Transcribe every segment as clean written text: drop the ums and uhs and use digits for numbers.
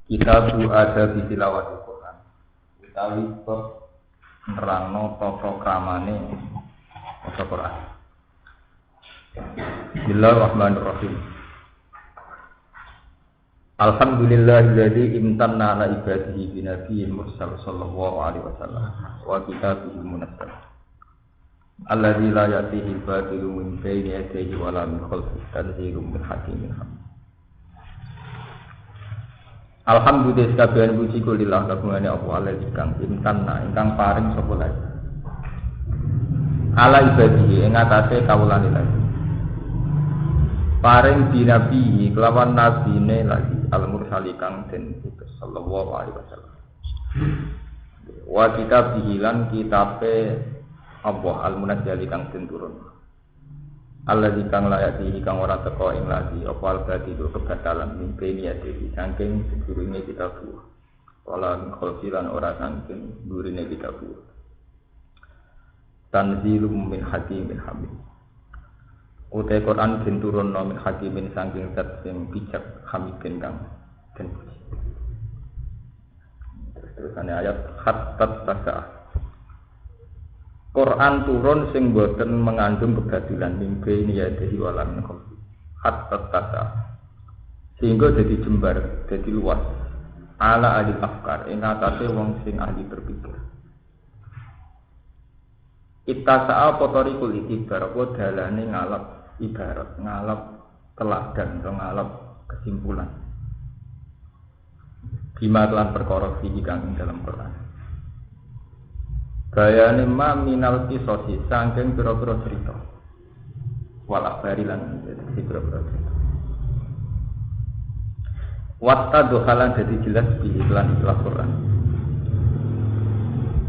Kita ada di tilawat Al-Quran. Kita lihat nerangno tata kramane maca Quran. Bismillahirrahmanirrahim. Alhamdulillahilladzi imtanna ala ibadihi bi nabiyyin mursal sallallahu alaihi wasallam wa kitabihi munazzal. Alladzi la ya'tihi al-batilu min bayni yadayhi wa la min khalfihi tanzilun min hakimin hamid. Alhamdulillah kabeh puji kulillah kabungane apa alai kang imtanna ingkang paring sapa lagi. Ala ibadihi ing atase kawulane lagi. Paring dinabi kelawan nabine lagi al-mursali kang den utus sallallahu alaihi wasallam. Wa kitabihi lan kitabe Allah al-munazzali kang den turun. Alladzi kang layati kang ora teka ing lagi apa albati itu kebatalan mimpi niati saking sedurunge kita buah wala kholfilan ora saking durine kita buah tanzilum min hakimin hamid uta Quran den turunno min hakimin saking zat sing bijak hamidin kang den puji terusane ayat khattat tasah Quran turun sing boten mengandung kebatilan mimpi ini ya dari walam khofi hatta tata sehingga jadi jembar jadi luas ala ahli afkar ing atase wong sing ahli berpikir ittasa'a potorikul itibar apa dalane ngalap ibarat ngalap teladan atau ngalap kesimpulan bima lan perkara iki kang dalam Quran. Bayane ma minal kisosi saking pira-pira cerita. Wala barilan pira-pira cerita. Watta dohalan dadi jelas di iklan Quran.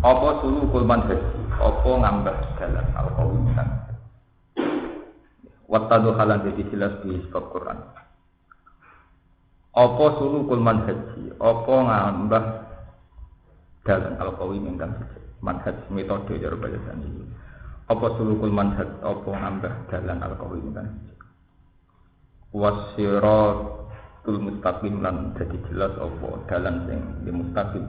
Apa sulukul manhaj, apa ngambah dalan al-qawi kan. Watta dohalan dadi jelas di Quran. Apa sulukul manhaj, apa ngambah dalan al-qawi kan. Manhaj metode cara bahasan ini. Apa sulukul manhaj apa nambah dalan al-qawim kan. Wasiratul mustaqim lan dadi jelas apa dalan sing mustaqim.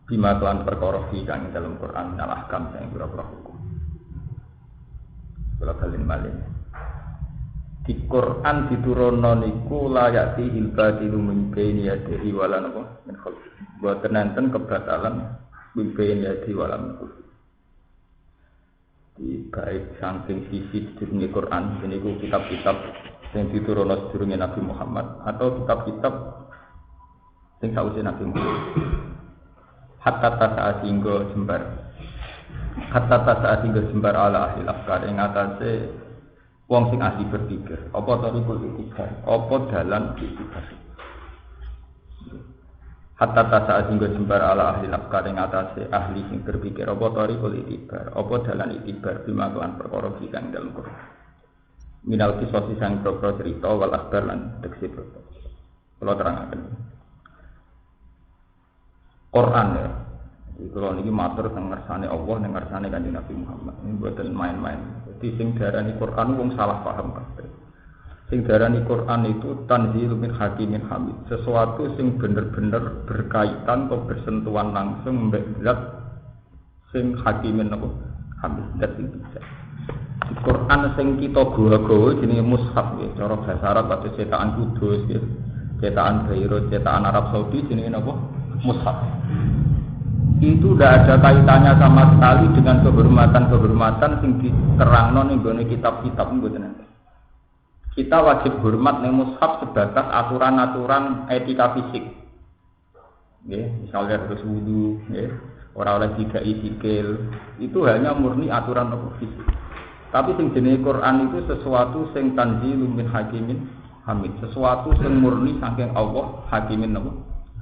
Bima kelan perkara kang dalam Quran alahkam sing pira-pira hukum. Kula kalian malih. Di Quran diturunno niku layati ilbadilu min baini yadihi wala napa min khalfi. Boten enten kebatalan mimpi ya di walam di baik samping sisi di Quran ini ku kitab-kitab yang diturunkan sedurunge Nabi Muhammad atau kitab-kitab yang sausé Nabi Muhammad hatta tasaat hingga jembar ala ahli afkar yang atase wong sing ahli berpikir apa tarikul itikar apa dalan itikar hatta tasaat hingga jembar ala ahli nafkar yang atase ahli sing berpikir apa tarikul itibar apa dalan itibar bima kelan perkara kang dalam Quran minal kisosi sang pro cerita wal akhbar lan tekse pro kula terangaken Quran ya kula niki matur teng ngersane Allah ning ngersane Kanjeng Nabi Muhammad ini mboten main-main dadi sing darani Quran wong salah paham kabeh sing darani Quran itu tanzilun min hakimin hamid sesuatu sing bener-bener berkaitan atau bersentuhan langsung mbek zat sing hakimin apa hamid zat sing bisa di Quran sing kita gawa-gawa jenenge mushaf ya cara bahasa Arab atau cetakan Kudus ya cetakan Beirut cetakan Arab Saudi jenenge apa mushaf itu tidak ada kaitannya sama sekali dengan kehormatan sing diterangno ning gone kitab-kitab mboten enten. Kita wajib hormat ning mushaf sebatas aturan-aturan etika fisik. Nggih, misalnya harus wudu, nggih, ora oleh didai sikil. Itu hanya murni aturan fisik. Tapi sing jenenge Quran itu sesuatu sing tanzilun min hakimin hamid, sesuatu sing murni saking Allah hakimin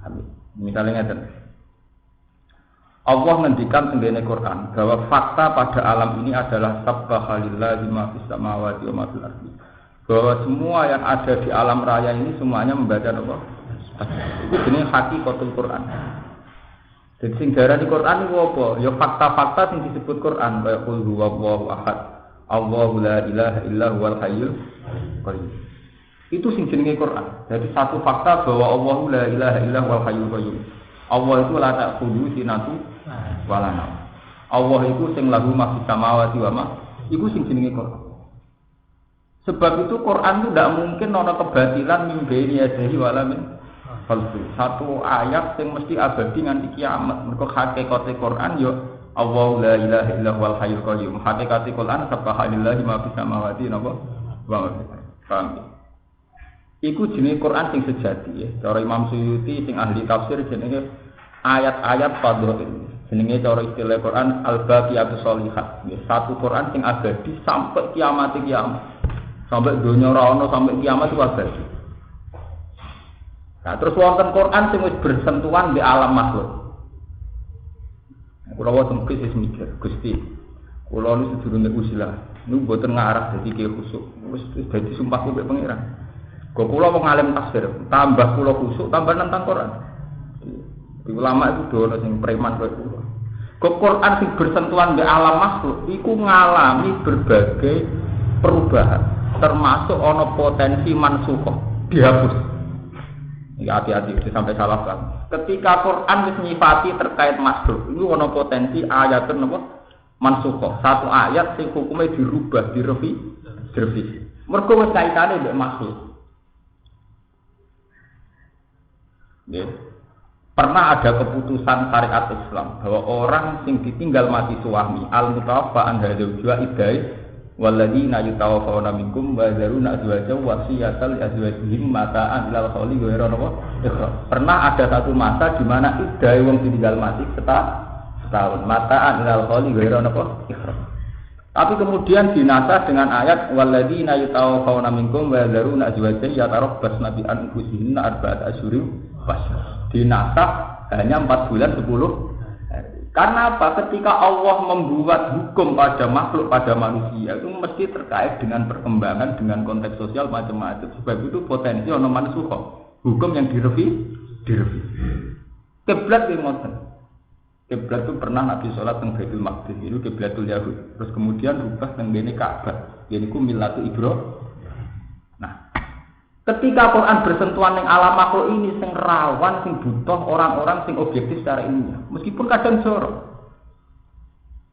hamid. Misalnya ngeten. Allah ngendikan tengene Quran bahwa fakta pada alam ini adalah subhanallahi ma fis samawati wa ma fil ardi. Bahwa semua yang ada di alam raya ini semuanya membaca apa? Itu jenis hakikatul Quran. Jadi sing darani Quran itu apa? Ya fakta-fakta yang disebut Quran, kayak qul huwallahu ahad, Allahu la ilaha illa huwal hayyul qayyum. Itu sing jenenge Quran. Jadi satu fakta bahwa Allahu la ilaha illa huwal hayyul qayyum. Allah itu la ta'khudhu sinatu wa la naum. Allah itu sing lahu ma fis samawati wa ma iku sing jenenge Quran. Sebab itu Quran itu tidak mungkin ana kebatilan min baini yadihi wala min khalfi. Satu ayat yang mesti abadi nganti kiamat. Mergo hakikate Quran yo Allahu la ilaha illa huwal hayyul qayyum. Hakikate Quran subhanallahi ma fis samawati wa ma fil ardi. Iku jenenge Quran sing sejati ya. Cara Imam Suyuti sing ahli tafsir jenenge ayat-ayat fadhil. Jenenge cara istilah Quran al-baqiyatus sholihat. Ya, satu Quran sing abadi sampai kiamat. Sampai dunia ora ono sampai kiamat itu abadi. Nah, terus wonten Quran sing wis bersentuhan di alam makhluk. Kula wonten wis mikir, Gusti. Kula nu sedurunge usilah, nu mboten ngarah dadi ki khusuk. Wis dadi sumpah kuwi pangeran. Kok kula wong alim tafsir, tambah kula khusuk, tambah nentang Quran. Di ulama itu dono sing preman kowe kula. Kok Quran sing bersentuhan di alam makhluk iku ngalami berbagai perubahan. Termasuk ono potensi mansukh dihapus. Ya hati-hati sampai salah kan. Ketika Quran wis nyifati terkait makhluk, itu ono potensi ayatun apa mansukh. Satu ayat sing hukumnya dirubah, direvisi. Mergo wis kaitane mbek makhluk. Ya. Pernah ada keputusan syariat Islam bahwa orang sing ditinggal mati suami al-mutawaffa an hadzal idai walladzina yatawaffawna minkum wa yazaruna azwajan wasiyatan li azwajihim mata'an ilal khawli ghairu ikhraj. Pernah ada satu masa di mana iddah wong ditinggal mati setahun mata'an ilal khawli ghairu ikhraj. Tapi kemudian dinasah dengan ayat walladzina yatawaffawna minkum wa yazaruna azwajan yatarabbasna bi anfusihinna arba'ata asyhurin wasyhur. Dinasah hanya 4 bulan 10 hari. Karena apa? Ketika Allah membuat hukum pada makhluk, pada manusia itu mesti terkait dengan perkembangan, dengan konteks sosial macam-macam. Sebab itu potensi ono mansukh, hukum yang direvisi. Kiblat yang ngoten. Kiblat itu pernah Nabi sholat teng Baitul Maqdis, itu kiblatul Yahud. Terus kemudian rubah teng ngene Ka'bah. Yaiku millatu Ibrahim. Nah, ketika Quran bersentuhan dengan alam makhluk ini sing rawan, sing butuh orang-orang sing objektif secara ilmiah, meskipun kadang jorok.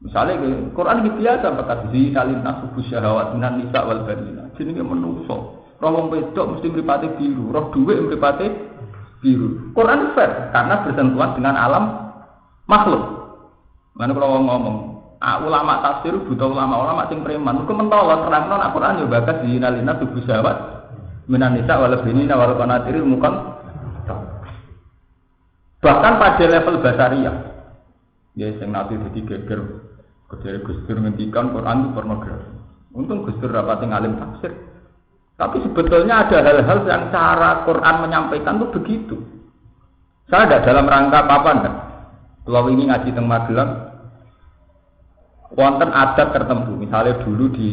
Misalnya Quran ini biasa bakat zinatin nasubus syahawat minan nisa wal banina. Jenenge menungso. Roh wong wedok mesti mripate biru, roh dhuwit mripate biru. Quran fair karena bersentuhan dengan alam makhluk. Mana kalau ngomong, ulama tafsir butuh ulama-ulama sing preman. Mergo mentolo terangno nek Quran yo bakat zinatin nasubus syahawat minan nisa wal banina wal qanatiril muqam. Bahkan pada level basariah, ya sing nanti dadi geger kejare Gustur ngendikan Quran itu pornografi. Untung Gustur rapati ngalim tafsir. Tapi sebetulnya ada hal-hal yang cara Quran menyampaikan itu begitu. Saya tidak dalam rangka apa enggak. Kalau ini ngaji teng Magelang, wonten adat tertentu. Misalnya dulu di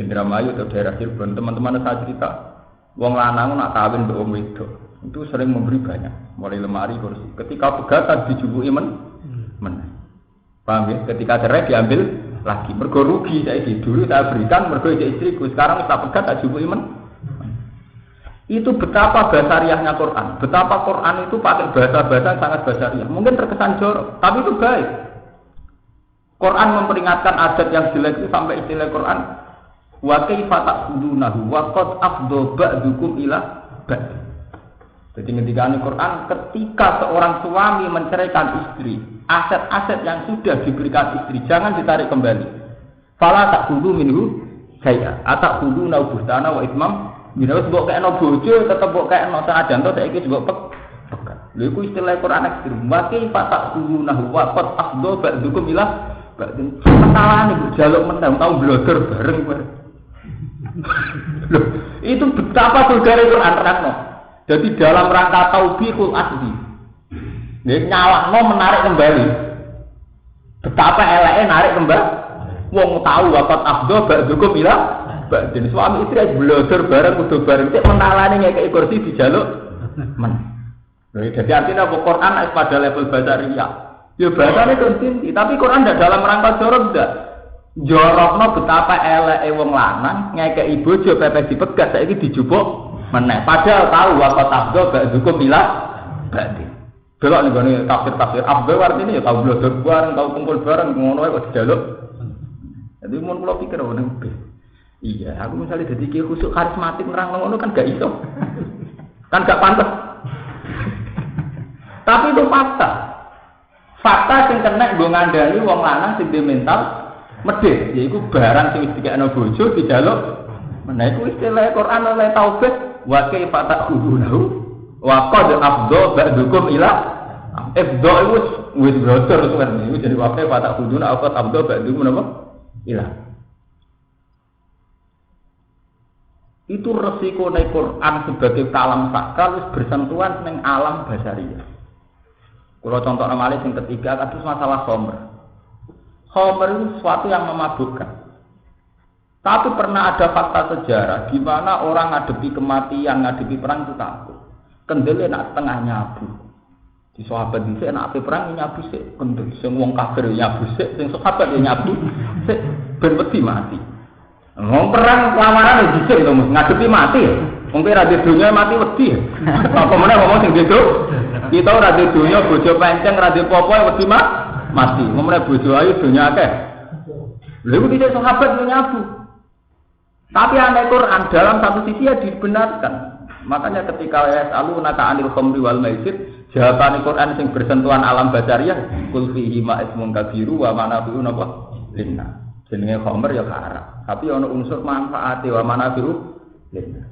Indramayu atau daerah Cirebon, teman-teman saya cerita, wong lanang nak kawin mbek wong wedok, itu sering memberi banyak, mulai lemari, kursi. Ketika pegatan dijupui paham ya? Ketika cerai diambil lagi, mergo rugi saya dulu saya berikan, mergo istriku, sekarang kita pegat tak jupui Itu betapa basariahnya Quran, betapa Quran itu pakai bahasa-bahasa yang sangat basariah. Mungkin terkesan jorok, tapi itu baik. Quran memperingatkan adat yang jelek itu sampai istilah Quran wa kaifa ta'budunahu wa qad afdha ba'dukum ila ba'd. Jadi ketika Quran ketika seorang suami menceraikan istri, aset-aset yang sudah diberikan istri jangan ditarik kembali. Fala ta'khudhu minhu syai'a ata'khuduna buhtana wa itmam minus mbok kena bojo tetep mbok kena sajan to saiki mbok pekat. Lha iku istilah Quran ekstrem. Wa kaifa ta'budunahu wa qad afdha ba'dukum ila batin kesalahan ibu jaluk menang tahu blogger bareng kowe. Itu betapa vulgar Quran terangno. Jadi dalam rangka taubihul asli. Nggih nyawakno menarik kembali. Betapa eleke narik kembali. Wong tahu wakat afdho ba'dukum ila batin. Suami istri blogger bareng kudu bareng cek menalane ngekeki kursi dijaluk men. Jadi artinya Quran pada level basariah. Ya bahasanya kontinti, tapi Quran tidak dalam rangka jorok tidak. jorokno betapa eleke wong lanang ngekeki bojo pepes dipegat saiki dijupuk meneh. Padahal tahu waktu tabdo gak cukup bilang berarti. Delok ning gone tafsir afdal artine ya tau blodor bareng, tau kumpul bareng ngono wae kok dijaluk. Jadi mun kula pikir ngono. Iya, aku misalnya dadi kiai khusuk karismatik nerang ngono kan gak iso. Kan gak pantes. Tapi itu fakta. Fakta sing kena nggo ngandani wong lanang sing mental medhit, yaiku barang sing wis dikekno bojo dijaluk. Nah iku istilah Quran oleh taubat wa kaifa ta'khudunahu wa qad afdha ba'dukum ila afdha wis brother sebenarnya itu jadi wa kaifa ta'khuduna wa qad afdha ba'dukum napa ila. Itu resiko nek Quran sebagai kalam sakral wis bersentuhan ning alam basariyah. Kalau contoh namanya yang ketiga kasus masalah khomer. Khomer itu sesuatu yang memabukkan. Tapi pernah ada fakta sejarah di mana orang ngadepi kematian, ngadepi perang itu takut. Kendele nak setengah nyabu. Di sahabat dhisik nak ape perang nyabu sik, kendel sing wong kafir nyabu sik, sing sahabat ya nyabu sik ben wedi mati. Wong perang lamaran dhisik to ngadepi mati. Wong kira di dunia mati wedi. Apa meneh ngomong sing gitu? Kita ora di dunia bojo penceng ra di popo wedi mati. Wong meneh bojo ayu dunia akeh. Lha iku dhisik sahabat yo nyabu. Tapi aneh Quran dalam satu sisi ya dibenarkan. Makanya ketika yas'alunaka 'anil khamri wal maisir, jawaban Quran sing bersentuhan alam basariyah, kul fihi ma ismun kabiru wa manafi'u napa linna. Jenenge khamr ya haram, tapi ana unsur manfaat wa manafi'u linna.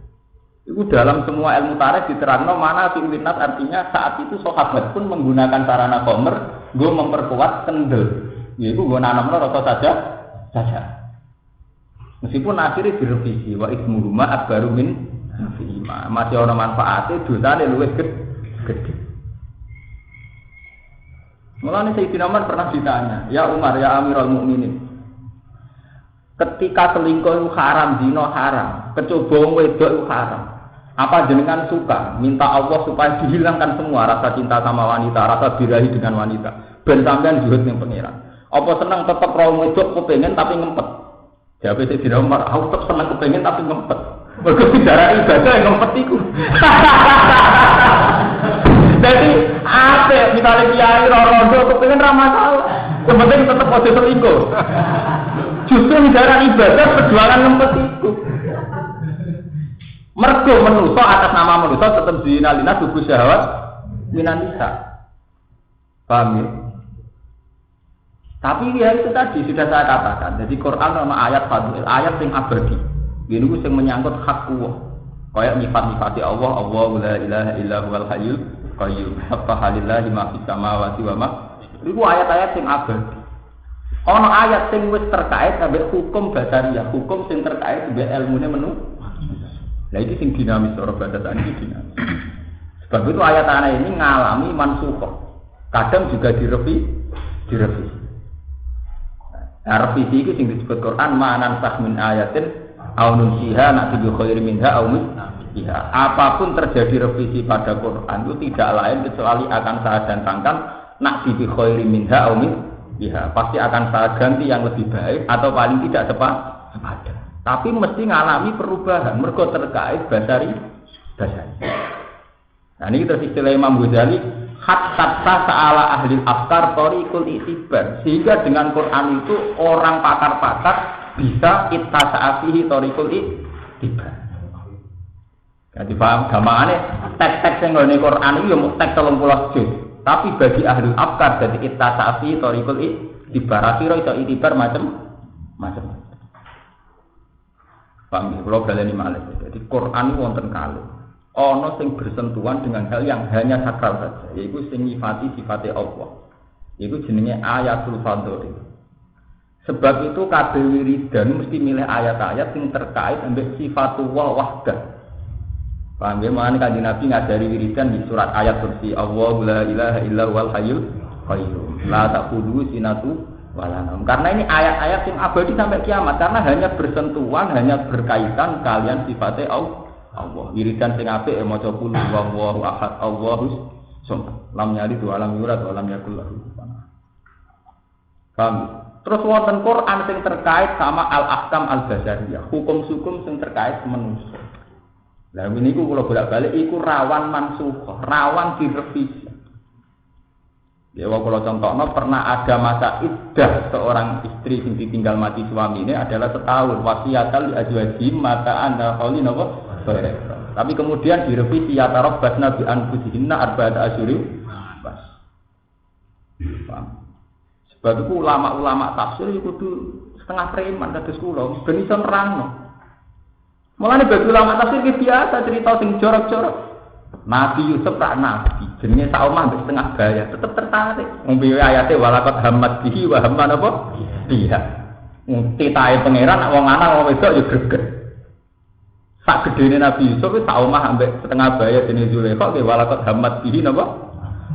Itu dalam semua ilmu tarikh diterangno manafi'u linna artinya saat itu sahabat pun menggunakan sarana khamr nggo memperkuat kendel. Yaiku nggo nanamno rasa saja. Meskipun akhirnya direvisi wa ismuhu ma akbaru min nafihima, masih ana manfaate dosane luwih gede. Mulane Sayyidina Umar pernah ditanya, "Ya Umar, ya Amirul Mukminin, ketika selingkuh itu haram, zina haram, kecoba wong wedok itu haram. Apa jenengan suka minta Allah supaya dihilangkan semua rasa cinta sama wanita, rasa birahi dengan wanita, ben sampean juhud ning pangeran? Apa seneng tetep ro wedok kepengin tapi ngempet?" Jawab Sayyidina Umar, aku tetap senang kepengen tapi ngempet. Mergo sejarah ibadah yang ngempet iku. Jadi, apa misalnya kiai rondo kepengen ra masalah. Yang penting tetap aja selingkuh. Justru sejarah ibadah perjuangan ngempet iku. Mergo manusa atas nama manusa tetap dinalina tubuh syahwat minan nisa. Paham ya? Tapi ya itu tadi sudah saya katakan. Jadi Quran nama ayat fadil, ayat yang abadi. Ini yang menyangkut hak Allah. Kayak nyifat-nyifati Allah, Allahu la ilaha illa huwal hayyul qayyum. Subhanallahi ma fis samawati wa ma. Itu ayat-ayat yang abadi. Ono ayat yang wis terkait sampai hukum basariyah, hukum yang terkait sampai ilmune menu. Nah itu yang dinamis orang bahasa ini dinamis. Sebab itu ayat-ayat ini ngalami mansukh. Kadang juga direvisi. Nah, revisi itu yang disebut Quran ma'anan sah min ayatin au nunsiha na'ti bi khairin minha au misliha. Apapun terjadi revisi pada Quran itu tidak lain kecuali akan saya datangkan na'ti bi khairin minha au misliha. Pasti akan saya ganti yang lebih baik atau paling tidak sepadan. Tapi mesti ngalami perubahan mergo terkait basari. Nah ini kita istilah Imam Ghazali hatta sa'ala ahli afkar tariqul itibar, sehingga dengan Quran itu orang pakar-pakar bisa ittasa'afihi tariqul itibar. Jadi paham gamane teks-teks yang ngene Quran iki ya mung teks 30 juz, tapi bagi ahli afkar jadi ittasa'afihi tariqul itibar, kira iso itibar macam-macam. Paham ya, kalau baleni malih. Jadi Quran itu wonten kalih. Ono sing bersentuhan dengan hal yang hanya sakral saja, yaitu sing nyifati sifate Allah. Yaitu jenenge ayatul fadl. Sebab itu kabeh wiridan mesti milih ayat-ayat yang terkait ambek sifatullah wahdah. Paham ya, makane Kanjeng Nabi ngajari wiridan di surat ayat kursi Allahu la ilaha illa huwal hayyul qayyum. La ta'khudhuhu sinatu wa la naum. Karena ini ayat-ayat yang abadi sampai kiamat karena hanya bersentuhan, hanya berkaitan kalian sifate Allah. Wiridan sing apik maca qul huwallahu ahad Allahus samad lam yalid wa lam yulad wa lam yakul lahu kufuwan ahad. Paham? Terus wonten Quran sing terkait sama al-ahkam al-basariyah, hukum-hukum sing terkait manusia. Lah niku kula bolak-balik iku rawan mansukh, rawan direvisi. Ya kalau contohnya pernah ada masa iddah seorang istri yang ditinggal mati suaminya adalah setahun wasiatan li azwajihim mata anda qaulin apa? Tapi kemudian direvisi ya tarabbasna bi anfusihinna arba'ata asyurin. Bas. Paham? Sebab itu ulama-ulama tafsir itu kudu setengah preman kados kula ben iso nerangno. Mulane bagi ulama tafsir ki biasa cerita sing jorok-jorok. Nabi Yusuf tak nabi, jenenge sak omah mbek setengah bayar, tetep tertarik. Ngombe ayate walaqad hammat bihi wa hamman apa? Dia. Titahe pangeran wong lanang wong wedok ya greget. Sak gedene Nabi Yusuf wis sak omah mbek setengah bayar jenenge Zulaikha ki walaqad hammat bihi napa?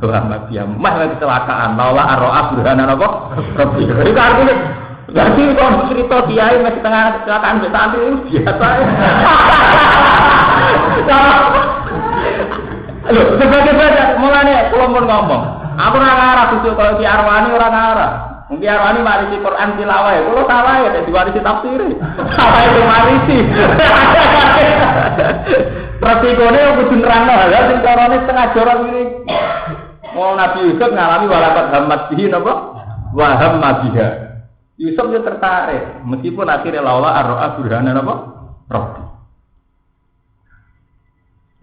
Wa hammat bihi. Mah kecelakaan, laula arro'a burhana napa? Rabbi. Iku artine jadi kalau cerita kiai masih tengah kecelakaan mbek santri itu biasa. Lho, sebagai mulane kula mun ngomong. Aku ora ngarah kudu kaya Ki Arwani ora ngarah. Ki Arwani marisi Quran tilawah ya, kula salah ya diwarisi tafsir. Salah itu marisi. Pratikone kudu nerangno hal sing carane setengah jorok iki. Wong Nabi Yusuf ngalami walakat hammat bihi napa? Wa hamma biha. Yusuf yo tertarik, meskipun akhirnya laula arro'a burhana napa? Rabbi.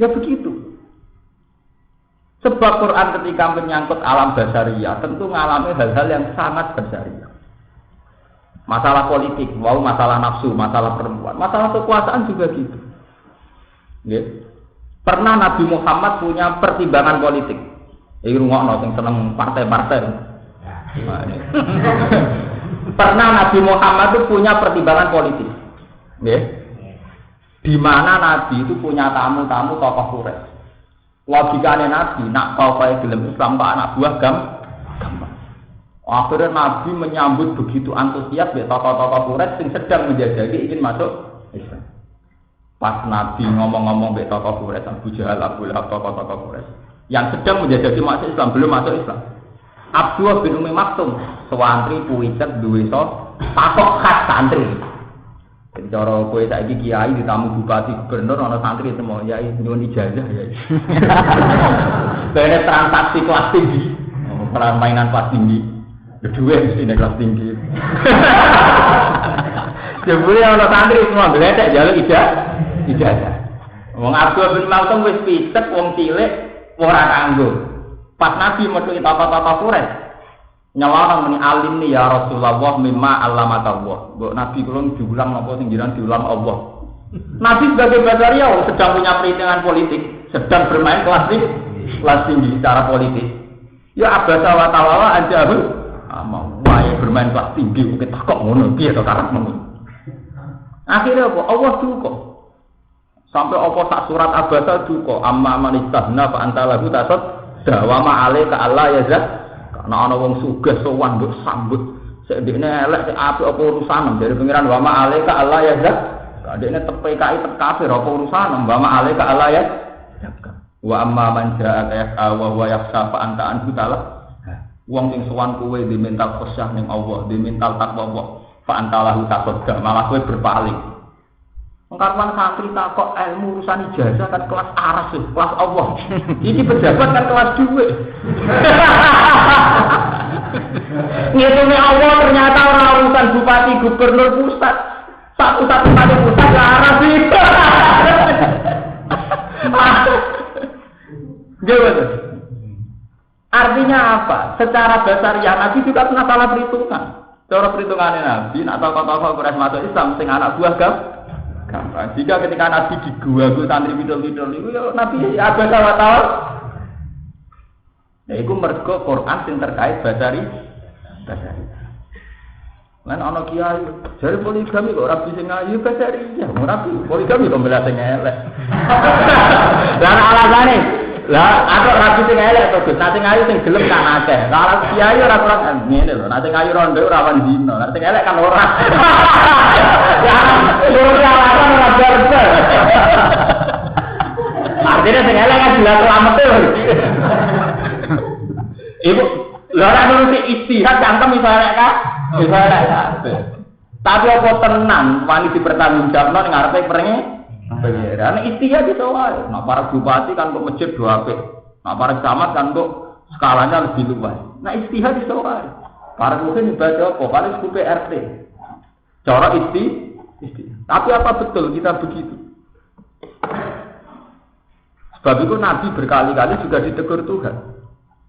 Ya begitu. Sebab Quran ketika menyangkut alam basariyah tentu mengalami hal-hal yang sangat basariyah. Masalah politik, masalah nafsu, masalah perempuan, masalah kekuasaan juga gitu. Ya. Pernah Nabi Muhammad punya pertimbangan politik. Iki rungokno sing seneng partai-partai. Pernah Nabi Muhammad itu punya pertimbangan politik. Ya. Di mana Nabi itu punya tamu-tamu tokoh Quraisy. Logikane Nabi nak kaya gelem Islam kok anak buah gampang. Akhirnya Nabi menyambut begitu antusias ya tokoh-tokoh Quraisy yang sedang menjajaki ingin masuk Islam. Pas Nabi ngomong-ngomong mbek tokoh Quraisy, Abu Jahal, Abu Lahab, tokoh-tokoh Quraisy yang sedang menjajaki masuk Islam belum masuk Islam. Abdullah bin Umi Maktum, santri puicet duwe iso takok khas santri. Cara kowe saiki kiai ditamu bupati gubernur ana santri temu yai nyuwun ijazah ya. Bene transaksi kelas tinggi, permainan kelas tinggi. Kedua mesti kelas tinggi. Jebule ana santri semua gledek njaluk ijazah. Wong Abdul bin Maltum wis picek wong cilik ora kanggo. Pas Nabi metu tokoh-tokoh Quraisy nyelana meni alim ni ya Rasulullah mimma allamakallah. Mbok Nabi kula diulang napa sing jiran diulang Allah. Nabi sebagai basaria sedang punya perhitungan politik, sedang bermain kelas tinggi secara politik. Ya abasa wa tawala anjahul mau wae bermain kelas tinggi kok takok ngono piye to karepmu. Akhirnya apa? Allah duka. Sampai apa sak surat abasa duka amma man istahna fa antalahu tasad dawama alaika Allah ya zat. Nah ana wong sugih sowan mbok sambut. Sik ndekne elek sik apik apa urusan dari pengiran wa ma alaika Allah ya zat. Ndekne TPKI kafir apa urusan wa ma alaika Allah ya. Wa amma man jaa yas'a wa huwa yakhsha fa anta anhu ta'ala. Wong sing sowan kowe di mental khusyah ning Allah, di mental takwa Allah. Fa anta lahu taqadda malah kowe berpaling. Kapan santri takok ilmu urusan ijazah kan kelas aras kelas Allah. Ini pejabat kan kelas duit. Ngitungnya Allah ternyata orang urusan bupati gubernur pusat. Satu-satu pada pusat ke aras itu. Gimana? Artinya apa? Secara basariah Nabi juga pernah salah perhitungan. Cara perhitungannya Nabi, nak tokoh-tokoh Quraisy masuk Islam, sing anak buah gampang. Jika ketika Nabi di gua santri bidol-bidol itu ya Nabi ada salah. Ya itu mergo Quran yang terkait basari. Lan ana kiai jare poligami kok ora bisa ngayu basari. Ya ora poligami kok mbelah sing elek. Lah alasane lah aku ora bisa elek to Gus. Nate ngayu sing gelem kan akeh. Kalau kiai ora kurang ngene lho. Nate ngayu rondo ora wan dino. Nate elek kan ora. Ya alasan ora barbar. Artinya sing elek kan jelas selamat lho. Ibu, lha ora nuruti istihad cangkem misalnya kan Bisa kabeh. Tapi apa tenan wani dipertanggungjawabno ning ngarepe pengeran istihad iso wae. Nek para bupati kan kok masjid do apik. Nek para camat kan kok skalanya lebih luas. Nek istihad iso wae. Para mungkin ibadah apa? Paling skupe RT. Cara istihad. Tapi apa betul kita begitu? Sebab itu Nabi berkali-kali juga ditegur Tuhan.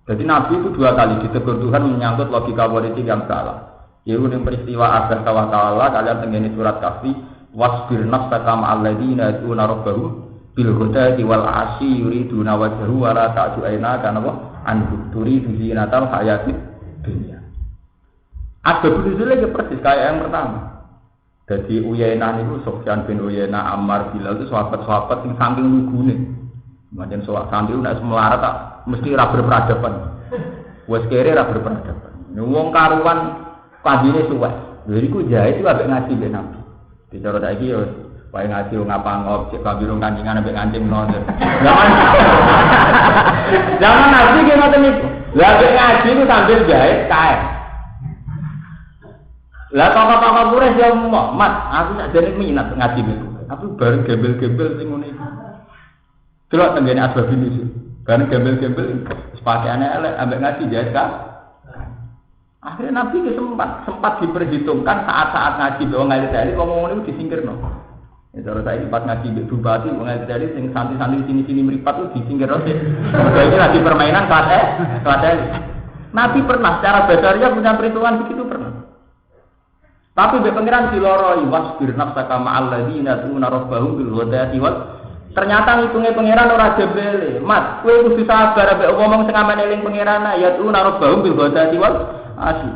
Jadi Nabi itu 2 kali ditegur Tuhan menyangkut logika politik yang salah. Yaitu yang peristiwa Abah Tawakala kalian tenggini surat Kahfi wasbir nafsaka ma'al ladzina yad'una rabbahum bil ghadati wal 'ashyi yuriduna wajhahu wa la ta'du aynaka an turidu zinatal hayatid dunya. Ada betul-betul ya persis kayak yang pertama. Jadi Uyainah niku Sufyan bin Uyainah, Ammar, Bilal itu sahabat-sahabat yang saking lugune. Macam soal santri nek semelarat tak mesti ra berperadaban. Wes kere ra berperadaban. Wong karuan pagine suwes. Lha iku jae itu ambek ngaji mbek Nabi. Dicara saiki yo wae ngaji ngapa ngop cek kabirung kancingan ambek kancing non. Zaman Nabi ki ngoten niku. Lah ambek ngaji itu sambil jae kae. Lah tokoh-tokoh Quraisy yo Mat, aku sak jane minat ngaji niku. Aku bareng gembel-gembel sing ngene iki. Delok tenggene asbab ini. Bareng gembel-gembel sepakaiane elek ambek ngaji jae ka. Akhirnya Nabi sempat diperhitungkan saat-saat ngaji wong ngali-ngali ngomong itu disingkirno. Ya cara saya pas ngaji mbek bupati wong ngali-ngali sing santri-santri sini-sini mripat itu disingkirno sih. Mergo iki lagi permainan kelas. Nabi pernah secara basariah punya perhitungan begitu pernah. Tapi mbek pangeran diloroi wasbir nafsaka ma'al ladzina yad'una rabbahum bil ghadati wal ternyata ngitungnya pangeran ora jebele. Mat, kowe kudu sabar ambek ngomong sing amene eling pangeran yad'una rabbahum bil ghadati wal asih.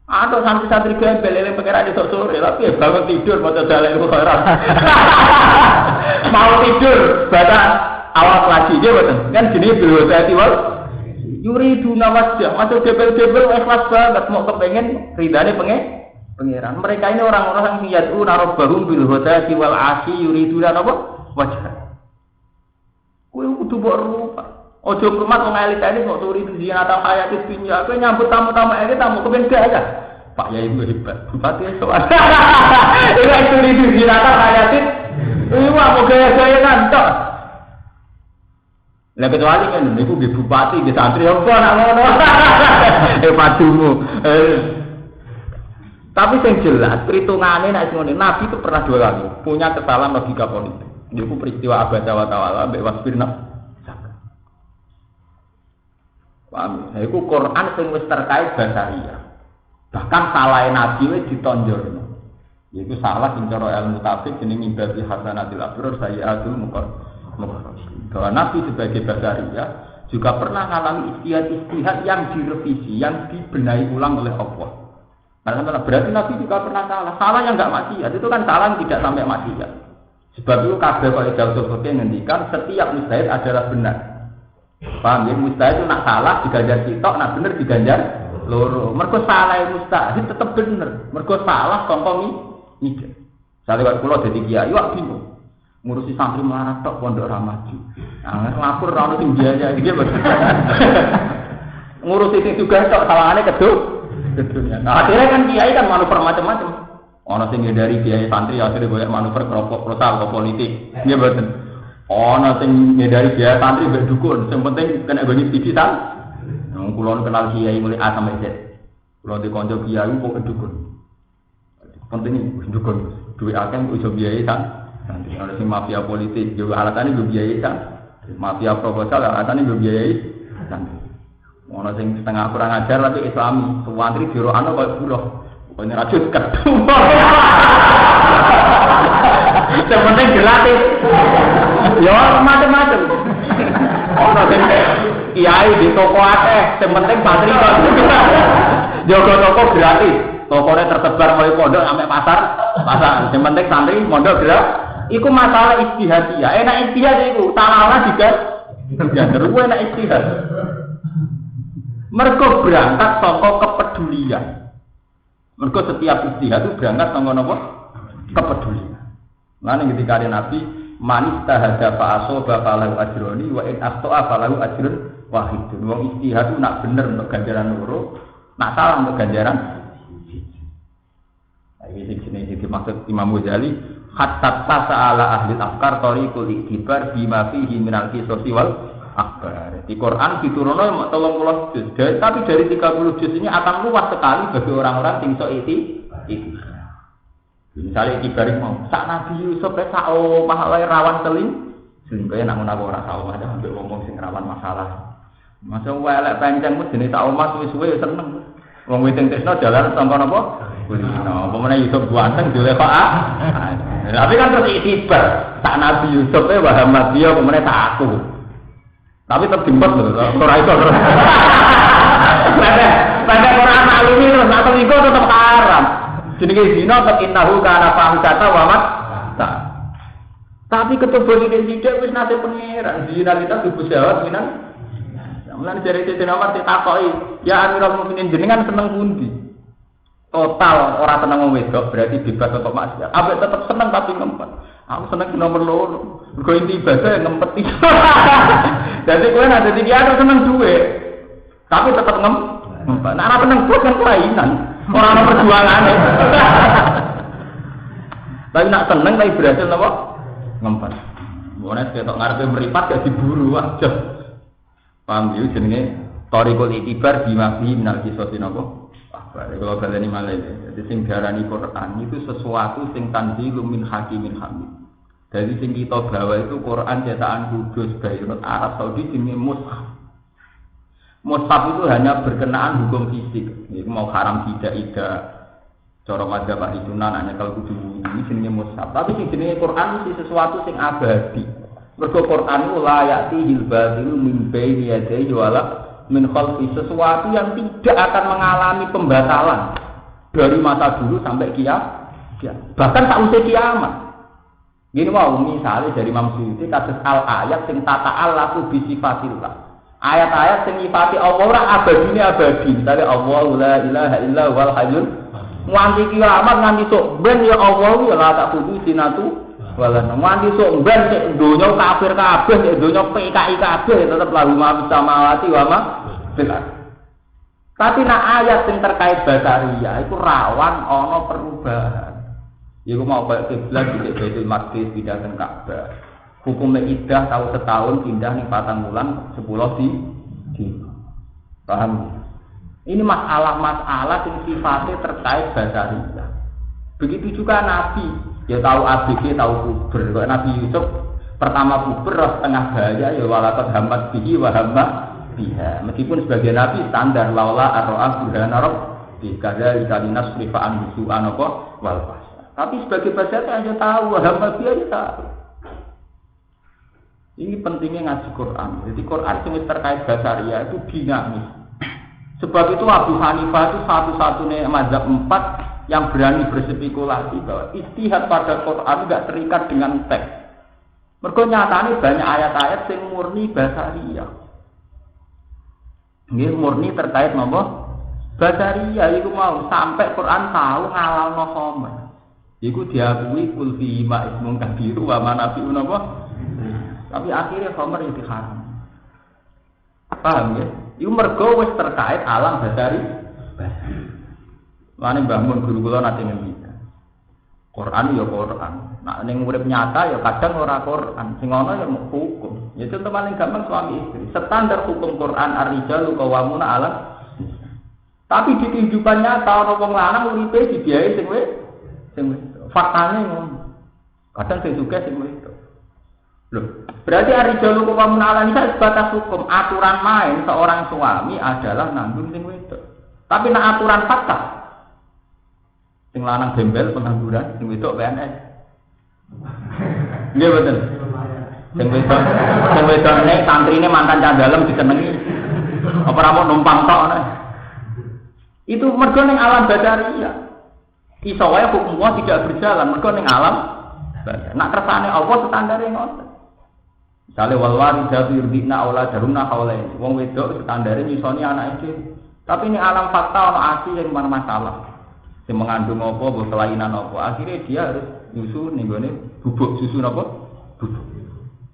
Atau santri-santri gembel eling pangeran esuk sore, tapi bangun tidur maca dalil Quran. Mau tidur baca awal lagi dia betul. Kan jenis bil ghadati wal yuriduna wajah. Masuk gembel-gembel ikhlas banget mau kepengen ridane pangeran. Mereka ini orang-orang yang yad'una rabbahum bil ghadati wal asih yuriduna apa? Wajah. Kowe kudu mbok rupa. Aja rumah wong elit-elit kok turi di zinata hayatid dunya. Kowe nyambut tamu-tamu elit tamu kepen gaya. Pak Yai itu hebat. Bupati soal. Iku turi di zinata hayatid. Iku mau gaya-gaya kan tok. Lah kecuali kan niku nggih bupati nggih santri apa nak ngono. Padumu. Tapi yang jelas perhitungannya nek ngono Nabi itu pernah 2 kali punya kesalahan logika politik. Itu peristiwa Abah Tawakala mbek wasbir nafsaka. Paham? Nah, itu Quran sing wis terkait basariah. Bahkan salah Nabi wis ditonjolno. Yaitu salah sing cara ilmu tafsir jenenge mimbabi hasanatil abrar sayyatul muqarrabin. Bahwa Nabi sebagai basariah juga pernah mengalami istihad yang direvisi, yang dibenahi ulang oleh Allah. Karena berarti Nabi juga pernah salah. Salah yang enggak maksiat itu kan salah yang tidak sampai maksiat. Sebab itu kabeh kok jauh seperti ngendikan setiap mustahil adalah benar. Paham ya? Mustahil itu nak salah diganjar sitok, nak bener diganjar loro. Mergo salah mustahil tetap bener. Mergo salah sangka mikir. Sale kok kula dadi kiai wak bingung. Ngurusi santri melarat tok pondok ra maju. Nah, lapor ra ono sing biaya iki bener. Ngurusi sing juga tok salahane keduk. Nah, akhirnya kan kiai kan manuver macam-macam. Ono sing ngedari biaya santri akhirnya banyak manuver proposal politik. Nggih mboten. Ono sing ngedari biaya santri mbek dukun, sing penting kena goni TV ta. Wong kula kenal kiai mulai A sampai Z. Kula di kanca kiai kok dukun. Penting dukun. Duwe akeh iso biaya santri. Ono sing mafia politik, yo alatane yo biaya santri. Mafia proposal alatane yo biaya santri. Ono sing setengah kurang ajar tapi Islami, santri dirokano koyo buruh. Pokoknya racun kedua. Sepenting gratis. Ya macam-macam. Orang sing kiai di toko akeh, sepenting bateri kok. Jaga toko gratis. Tokonya tersebar mulai pondok sampai pasar. Sepenting santri pondok gratis. Iku masalah istihadiyah. Enak istihad iku, tanah juga. Ya terus enak istihad. Mergo berangkat saka kepedulian. Mergo setiap istihad itu berangkat saka napa? Kepedulian. Lan ketika Nabi manis tahada fa asoba falahu ajroni wa in akhta'a falahu ajrun wahid. Wong istihad itu nak bener untuk ganjaran loro, nak salah untuk ganjaran. Iki sing dimaksud Imam Ghazali hatta tasala ahli afkar tariqul iktibar bima fihi minal qisasi wal akbar. Di Quran diturunno 30 juz, tapi dari 30 juz ini akan luas sekali bagi orang-orang sing iso iki. Misalnya iktibar mau sak Nabi Yusuf sak omah wae rawan selingkuhe nak ngono ora tau ada ambek ngomong sing rawan masalah. Masa elek pancen mesti jenis sak omah suwe-suwe seneng. Wong witing tresno jalan sangka napa? Kulino, pemene Yusuf buanteng dhewe kok tapi kan terus itibar, tak Nabi Yusuf Muhammad dia pemene tak aku. Tapi tetep dimpet lho, ora iso. Pada Quran maklumi terus atau iku tetep haram. Jenenge zina tetep innahu kana fahsata wa mat. Tapi ketubul identitas wis nate pangeran, zina kita tubuh syahwat minan. Mulane jare Sayyidina Umar ditakoki, "Ya Amirul Mukminin jenengan seneng pundi?" Total orang seneng wong wedok berarti bebas atau maksiat. Apa tetap seneng tapi ngempet. Aku seneng nomor loro. Mergo inti ibadah ngempet. Jadi kowe nek dadi kiai seneng duwe. Tapi tetap ngempet. Nek ora seneng bos kan kelainan. Ora ono perjuangane. Tapi nek seneng tapi berhasil napa? Ngempet. Mbone ketok ngarepe mripat ya diburu aja. Paham yo jenenge Thariqul Itibar bima fi minal qisasi napa? Kalau kalian ini malah, jadi sing darani Quran itu sesuatu sing tanzilum min hakimin hamid. Jadi sing kita bawa itu Quran cetakan Kudus Beirut Arab Saudi jenis mushaf. Mushaf itu hanya berkenaan hukum fisik. Jadi mau haram tidak. Cara madzhab ahli sunnah hanya kalau kudu ini jenis mushaf. Tapi sing jenis Quran itu sesuatu sing abadi. Mergo Quran itu la ya'tihil batilu min baini yadayhi wala min khalfi, sesuatu yang tidak akan mengalami pembatalan dari masa dulu sampai kiamat, bahkan sausai kiamat. Gini mau misalnya dari Imam Suyuti kasus al ayat sing tata Allahu bi sifatillah. Ayat-ayat sing nyifati Allah ora abadi abadi. Misalnya Allah la ilaha illa wal hayyul nganti kiamat nganti sok ben ya Allah ya la tak kudu sinatu wala nganti sok ben sik donya kafir kabeh sik donya PKI kabeh tetep lalu ma samawati wa ma fil ardh. Tapi nak ayat yang terkait basaria itu rawan ana perubahan. Iku mau kaya kiblat di Baitul Maqdis pindah ke Ka'bah. Hukumnya iddah tahu setahun pindah ning 4 bulan 10 di. Paham? Ini masalah-masalah yang sifatnya terkait basaria. Begitu juga Nabi, ya tahu ABG, tahu kubur. Kalau Nabi Yusuf pertama kubur, setengah bahaya, ya walakat hamad bihi wa hamad biha. Meskipun sebagai Nabi standar laula arro'ah burhana rob dikada ikalinas rifa'an husu'an apa wal fasa. Tapi sebagai bahasa hanya tahu wa hamad biha aja tahu. Ini pentingnya ngaji Quran. Jadi Quran yang terkait basaria itu dinamis. Sebab itu Abu Hanifah itu satu-satunya mazhab 4 yang berani berspekulasi bahwa ijtihad pada Quran tidak terikat dengan teks. Mergo nyatane banyak ayat-ayat yang murni basaria. Nggih murni terkait napa? Basaria iku mau sampai Quran tahu ngalalno khamr. Iku diakui kul fi ma ismun kabiru wa manafi'u napa? Tapi akhirnya khamr itu haram. Paham ya? Iku mergo wis terkait alam basari. Lane Mbah Mun guru kula nate ngendika. Quran ya Quran. Nah ning urip nyata ya kadang ora Quran. Sing ana ya hukum. Ya contoh paling gampang suami istri. Standar hukum Quran ar-rijalu qawwamuna 'ala. Tapi di kehidupan nyata ana wong lanang uripe dibiayai sing faktane ngono. Kadang sing sugih sing wedok. Loh, berarti ar-rijalu qawwamuna 'ala nisa sebatas hukum, aturan main seorang suami adalah nanggung sing wedok. Tapi nek aturan fakta sing lanang gembel pengangguran, sing wedok PNS. Nggih betul. Sing wedok nek santrine mantan candalem disenengi. Apa ora mau numpang tok nek. Itu mergo ning alam basaria. Iso wae hukumnya tidak berjalan mergo ning alam basaria. Nak kersane Allah standare ngoten. Misale wal waridatu yurdina auladahunna haulain. Wong wedok standare nyisoni anake dhewe. Tapi ini alam fakta ana asi yang masalah. Yang mengandung apa, berkelainan apa, akhirnya dia harus nyusu nih gue bubuk susu apa, bubuk.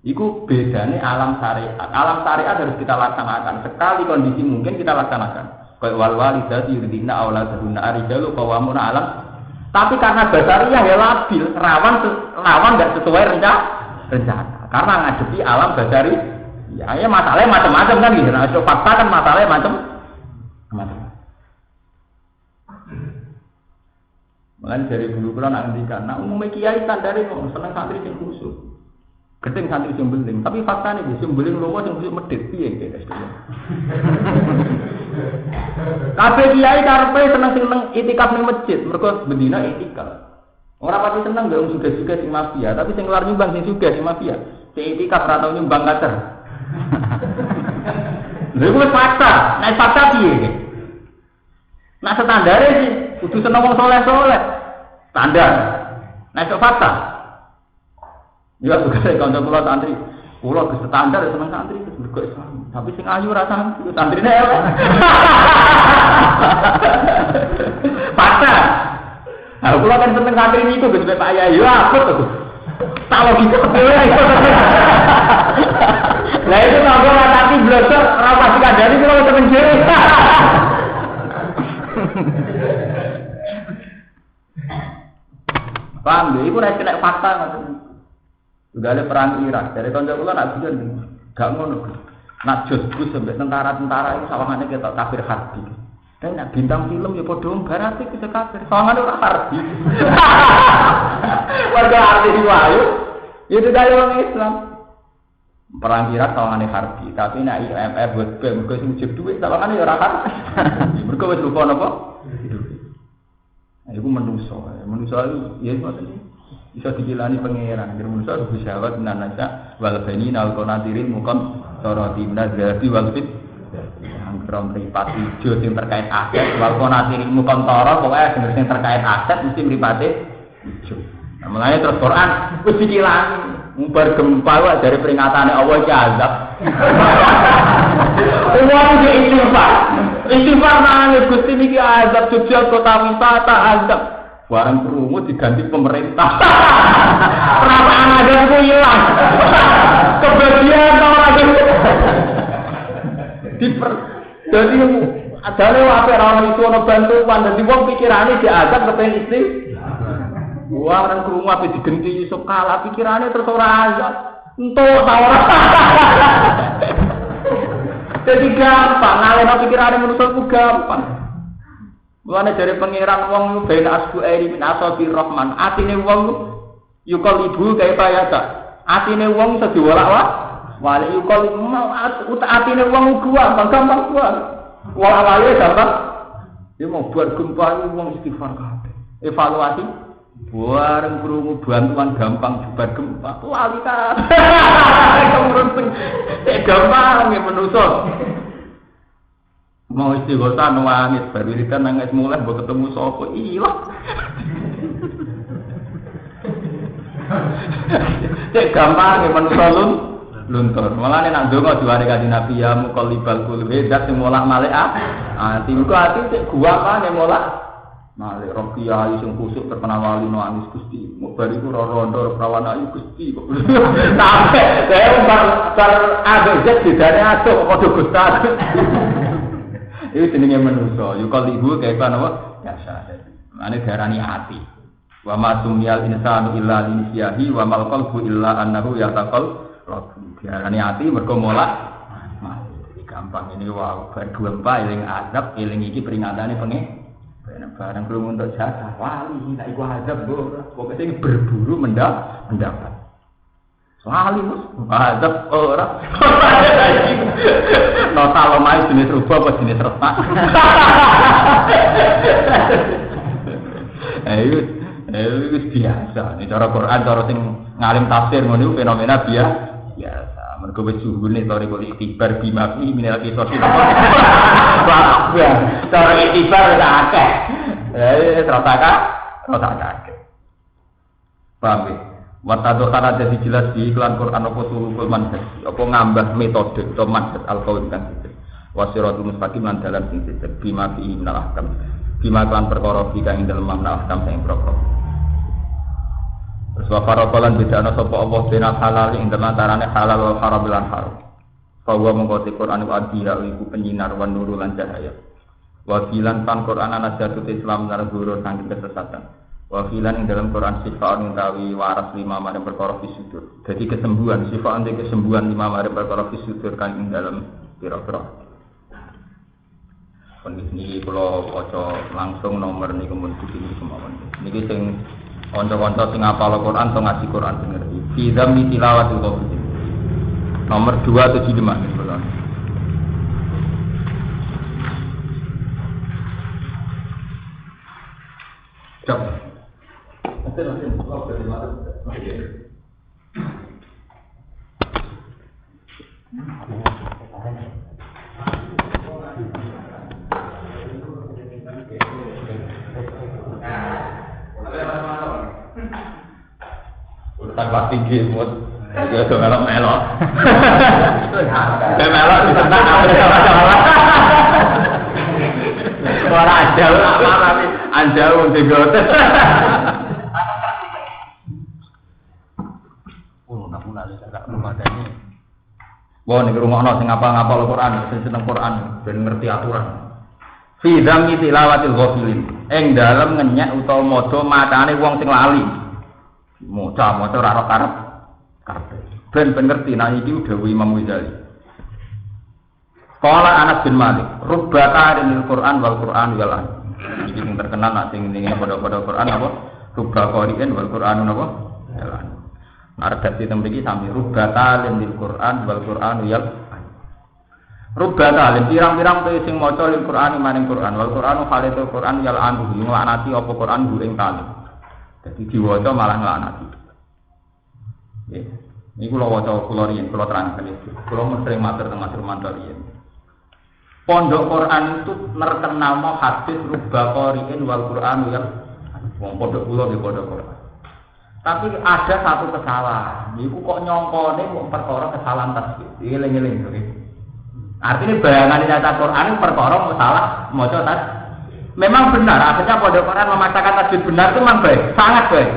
Iku bedanya alam syariat. Alam syariat harus kita laksanakan. Sekali kondisi mungkin kita laksanakan. Kayak wal walidati yurdina auladahunna arijalu qawwamuna alam. Tapi karena basariah ya labil, rawan nggak sesuai rencana. Karena ngadepi alam basari, ya masalahnya macam-macam kan gitu. Nah, fakta kan masalahnya macam-macam. Makanya dari dulu kalau nak ngendikan, nak umumnya kiai standare kok seneng santri sing khusyuk. Gedeng santri sing beling, tapi faktane iki sing beling lomo sing khusyuk medhit piye iki. Kabeh kiai karepe seneng itikaf ning masjid, mergo bendina itikaf. Ora pati seneng gak wong sugih-sugih sing mafia, tapi sing keluar nyumbang sing sugih sing mafia. Sing itikaf ora tau nyumbang kacer. Lha iku fakta, nek fakta piye? Nah standare sih kudu seneng wong saleh-saleh. Standar. Nek fakta. Ya juga kanca kula santri. Kula ke standar seneng santri wis mergo Islam. Tapi sing ayu ra santri, santrine elek. Fakta. Nah, kula kan seneng santri niku Gus Pak Yayu apot to. Tak logika dhewe iso. Lah itu kanggo tapi blosor ora pasti kandhani kula seneng dhewe. Paham ya? Itu kena fakta juga ada perang Irak. Dari konco kula nak biyen gak ngono. Nak Gus sampai tentara-tentara itu sawangannya kita kafir harbi. Dan nak bintang film ya padha barat iki kafir. Sawangane ora harbi. Warga arti wayu. Ya tidak orang Islam. Perang Irak sawangane harbi, tapi nak IMF buat bem kok sing jeb duit sawangane ya ora harbi. Mergo wis lupa napa? Iku manusa itu ya bisa dikilani pangeran. Jadi manusa bisa awat nanasa wal bani nal konatirin mukon soroti nazati wal fit yang krom mripat ijo sing terkait aset wal konatirin mukon toro pokoke sing terkait aset mesti mripate ijo. Nah, mulane terus Quran wis dikilani umbar gempa wae dari peringatane Allah iki azab. Uang di istighfar nangis Gusti niki azab Jogja kota wisata azab. Barang krungu diganti pemerintah. Perasaan azabku hilang. Kebahagiaan ora gitu. Jadi adane wae ora iso ono bantuan dadi wong pikirane diazab kepen istri. Wah, orang krungu ape digenti Yusuf kalah pikirane terus ora azab. Entuk ta ora. Jadi gampang, ngalihno pikirane manusa ku gampang. Mulane dari pangeran wong lu ben asbu airi min asabi rahman. Atine wong yukol ibu kaya payata. Atine wong iso diwolak-walik. Wale yukol atine wong gampang kuat. Wala-wale gampang. Dia mau buat gempa wong istighfar kabeh. Evaluasi bareng krungu bantuan gampang jubar gempa. Lali kan. Gampang ya manusa. Mau istighosa nangis berwiridan nangis mulai mbok ketemu sapa ilang. Cek gampang ya manusa luntur. Mulane nek ndonga diwari kanjeng Nabi ya muqallibal qulubi zat sing molak malik ati iku ati cek gua kan molak malik rokiya sing kusuk terkenal wali nangis Gusti. Mubar iku rondo prawan ayu Gusti. Sampai saya bar ada zat didane atuk padha Gusti. Itu jenenge manusa. Yukal ibu kaya apa? Biasa. Mane darani ati. Wa ma sumiyal insanu illa linisyahi wa mal qalbu illa annahu yataqal. Darani ati mergo molak. Jadi gampang ini wae bar gempa eling azab, eling iki peringatane pengen. Barang krungu untuk jasa wali nek iku azab pokoke sing berburu mendapat. Wali mus, azab ora. Nota lomai jenis rubah apa jenis retak. Itu biasa. Ini cara Quran, cara sing ngalim tafsir ngono fenomena biasa. Mergo wis suhune torikul iktibar bima fi minal qisas. Wah, cara iktibar ora akeh. Rata akeh. Paham ya? Watado kana dadi jelas di iklan Quran apa sulukul manhaj apa ngambah metode atau manhaj al-qaul kan wasiratul mustaqim lan dalan sing sesat bima fi minal ahkam bima kan perkara iki kang dalem makna ahkam sing prokok terus wa farabalan bedana sapa Allah dina halal ing antarane halal wal haram lan haram bahwa mengkoti Quran wa dia iku penyinar wa nurul lan cahaya wa bilan kan Quran ana jatuh Islam lan guru saking kesesatan Wafilan ing dalam Quran sifat utawi waras lima maring perkara fisudur. Jadi kesembuhan sifat ante kesembuhan lima maring perkara fisudur kan ing dalam pira-pira. Kondisi niki kula waca langsung nomor niku mun iki kemawon. Niki sing kanca-kanca sing hafal Quran atau ngaji Quran sing ngerti. Fi dzammi tilawatil Quran. Nomor 275 niku kula. Cep. Urusan tinggi mut, ya so melok. Melok di sana suara ajal apa tapi anjal wong digotes. Wah, nek rungokno sing ngapal-ngapal Quran, sing seneng Quran, ben ngerti aturan. Fi dzammi tilawatil ghafilin. Ing dalem ngenyek utawa maca macane wong sing lali. Maca ora ora karep. Ben ngerti nek iki dawuh Imam Ghazali. Qala Anas bin Malik, rubbata lil Quran wal Quran wal an. Iki sing terkenal nek sing ngene padha-padha Quran apa? Rubba qari'in wal Quran apa? Jalan. Arep dadi mriki sami rubbata lil Quran wal Quran wal an. Rubbata lil pirang-pirang te sing maca lil Quran maring Quran wal Quran khalitul Quran wal an nglanati apa Quran bu ing kali. Dadi diwaca malah nglanati. Nggih. Niku kula waca kula riyen kula terangkan iki. Kula sering matur teng Mas Rumanto riyen. Pondok Quran itu terkenal mau hadis rubba qari'in wal Quran wal wong pondok kula di pondok Quran. Tapi ada satu kesalahan. Niku kok nyongkone kok perkara kesalahan tasbih. Eling-eling nggih. Artinya bayangan nyata Quran perkara salah maca tas. Memang benar, akhirnya pondok Quran memaksakan tasbih benar itu memang baik, sangat baik.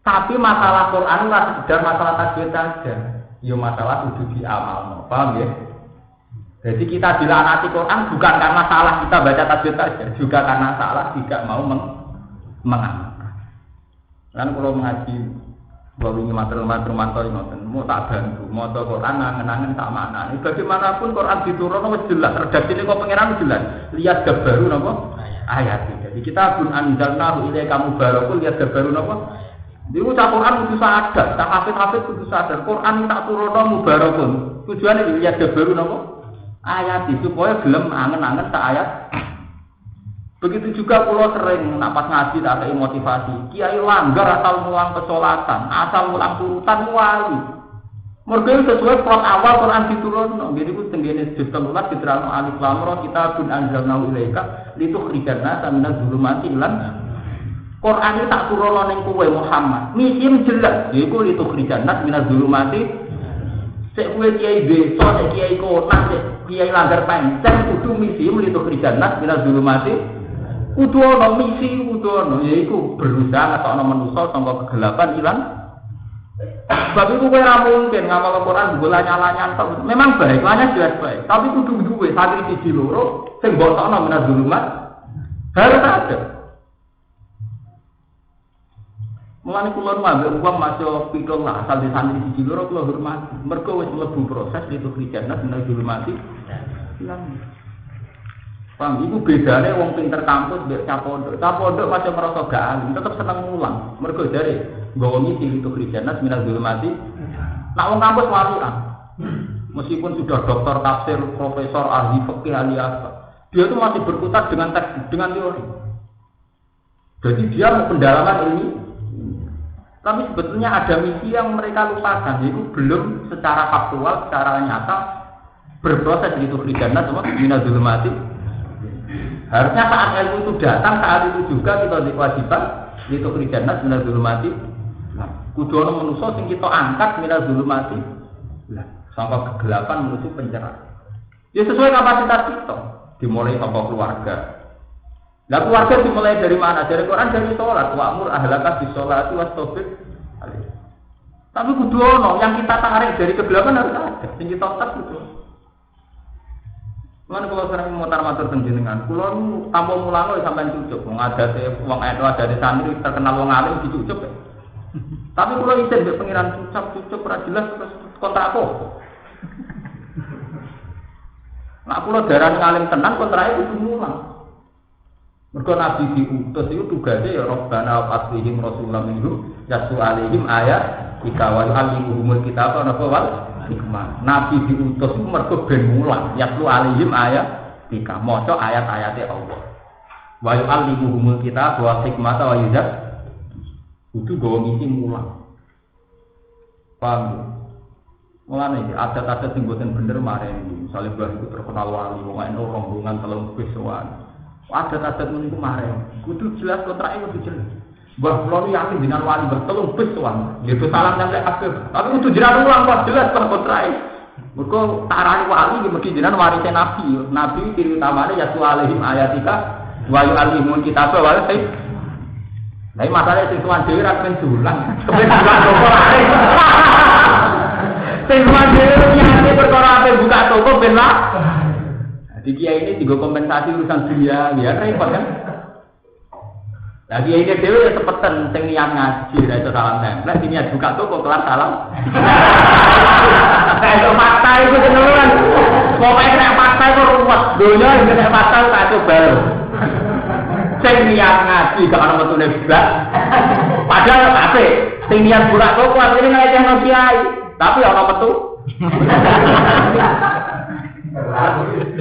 Tapi masalah Quran ora sekedar masalah tasbih saja. Yo masalah kudu diamalno. Paham ya? Jadi kita dilaknati Quran bukan karena salah kita baca tasbih saja, juga karena salah tidak mau mengamalkan. Kan kalau mengaji bahwa ini mater-mater mantau ngoten, mau tak bantu, mau Quran nangen-nangen tak maknane. Bagaimanapun Quran diturunkan wis jelas, redaksine kok pangeran jelas. Lihat baru napa? Ayat. Jadi kita pun anzalnahu ilaika mubarakun lihat baru napa? Niku cak Quran kudu sadar, tak hafid kudu sadar. Quran tak turunno mubarakun. Tujuane lihat baru napa? Ayat supaya gelem angen-angen tak ayat. Begitu juga pulau sering napas ngaji tak ada motivasi. Kiai langgar asal mulang kesolatan, asal mulang turutan wali. Mereka sesuai plot awal Quran diturunkan. Jadi itu tenggine juz 13 diterangno alif lam ra kitabun anzalnahu ilaika litukhrijan nasa minadz zulumati lan. Quran itu tak turunno ning kowe Muhammad. Misi jelas, yaiku litukhrijan nas minadz zulumati. Sek kowe kiai desa, sek kiai kota, sek kiai langgar pancen kudu misi litukhrijan nas minadz zulumati. Kudu ana misi, kudu ana yaiku berusaha ngetokno manusa saka kegelapan ilang. Sebab itu kowe ora mungkin ngapal Quran bola nyala-nyanyi tok. Memang baik, lanya jelas baik, tapi kudu duwe santri siji loro sing mbokno menawa zulumat harus ada. Mulane kula ambek uang masuk pikul lah asal di santri siji loro kula hormati. Mergo wis mlebu proses itu kerjane menawa zulumati. Paham, itu bedanya wong pinter kampus mbek capondok. Capondok masih merasa gak alim, tetep seneng mulang. Mergo jare nggawa misi itu krijanas minal zulmati. Nak wong kampus walian. Meskipun sudah doktor tafsir, profesor, ahli fikih, ahli apa, dia itu masih berkutat dengan teks, dengan teori. Jadi dia mau pendalaman ini. Tapi sebetulnya ada misi yang mereka lupakan, yaitu belum secara faktual, secara nyata berproses itu krijanas minal zulmati. Harusnya saat ilmu itu datang, saat itu juga kita diwajibkan itu krijanas minal zulumati. Kudu ana manusa sing kita angkat minal zulumati. Sampai kegelapan menuju pencerahan. Ya sesuai kapasitas kita. Dimulai sampai keluarga. Nah keluarga dimulai dari mana? Dari Quran, dari sholat. Wa'mur ahlaka bis-sholati wastabir. Tapi kudu ana yang kita tarik dari kegelapan harus ada. Sing kita otak kudu. Cuman kalau sering mutar-matur teng jenengan, kula tanpa mulane sampean cucuk, wong adate wong adate santri terkenal wong alim dicucuk. Tapi kula isin mbek pengiran cucuk ora jelas terus kontrak apa. Nak kula darani alim tenan kontrake kudu mulang. Mergo nabi diutus iku tugase ya Rabbana fa'tihim rasulan minhum yasu alaihim ayat ikawal alimul kitab ana wal hikmah. Nabi diutus mergo ben mulang yasu alaihim ayat tika maca ayat-ayate Allah. Wa yu'allimuhumul kitab wa hikmata wa yuzak kudu gawa misi mulang. Paham? Mulane adat-adat sing boten bener maren misale mbah iku terkenal wali wong ana rombongan telung beswan. Adat-adat niku maren kudu jelas kontrake kudu jelas. Mbah kula yakin dengan wali mbah telung beswan. Gitu salam nang kabeh. Tapi kudu jenengan ulang kok jelas kontrake. Mergo tarane wali iki mesti jenengan warise nabi. Nabi ciri utamane ya alaihim ayatika wa yu'allimun kitab wa Lah masalahnya sing tuan dhewe ra ben dulang. Kepen dulang toko ae. Sing tuan dhewe nyane perkara ape buka toko ben lah. Dadi kiai ini digo kompensasi urusan dunia, ya repot kan. Lah kiai ini dhewe ya sepeten sing niat ngaji ra iso salam tempel, sing niat buka toko kelar salam. Kayak fakta itu jenengan. Pokoke nek fakta itu ruwet, donya nek fakta kacau baru. Sing niat ngaji gak ana metune blas. Padahal apik, sing niat buka toko asline ngelekehno kiai, tapi ana metu.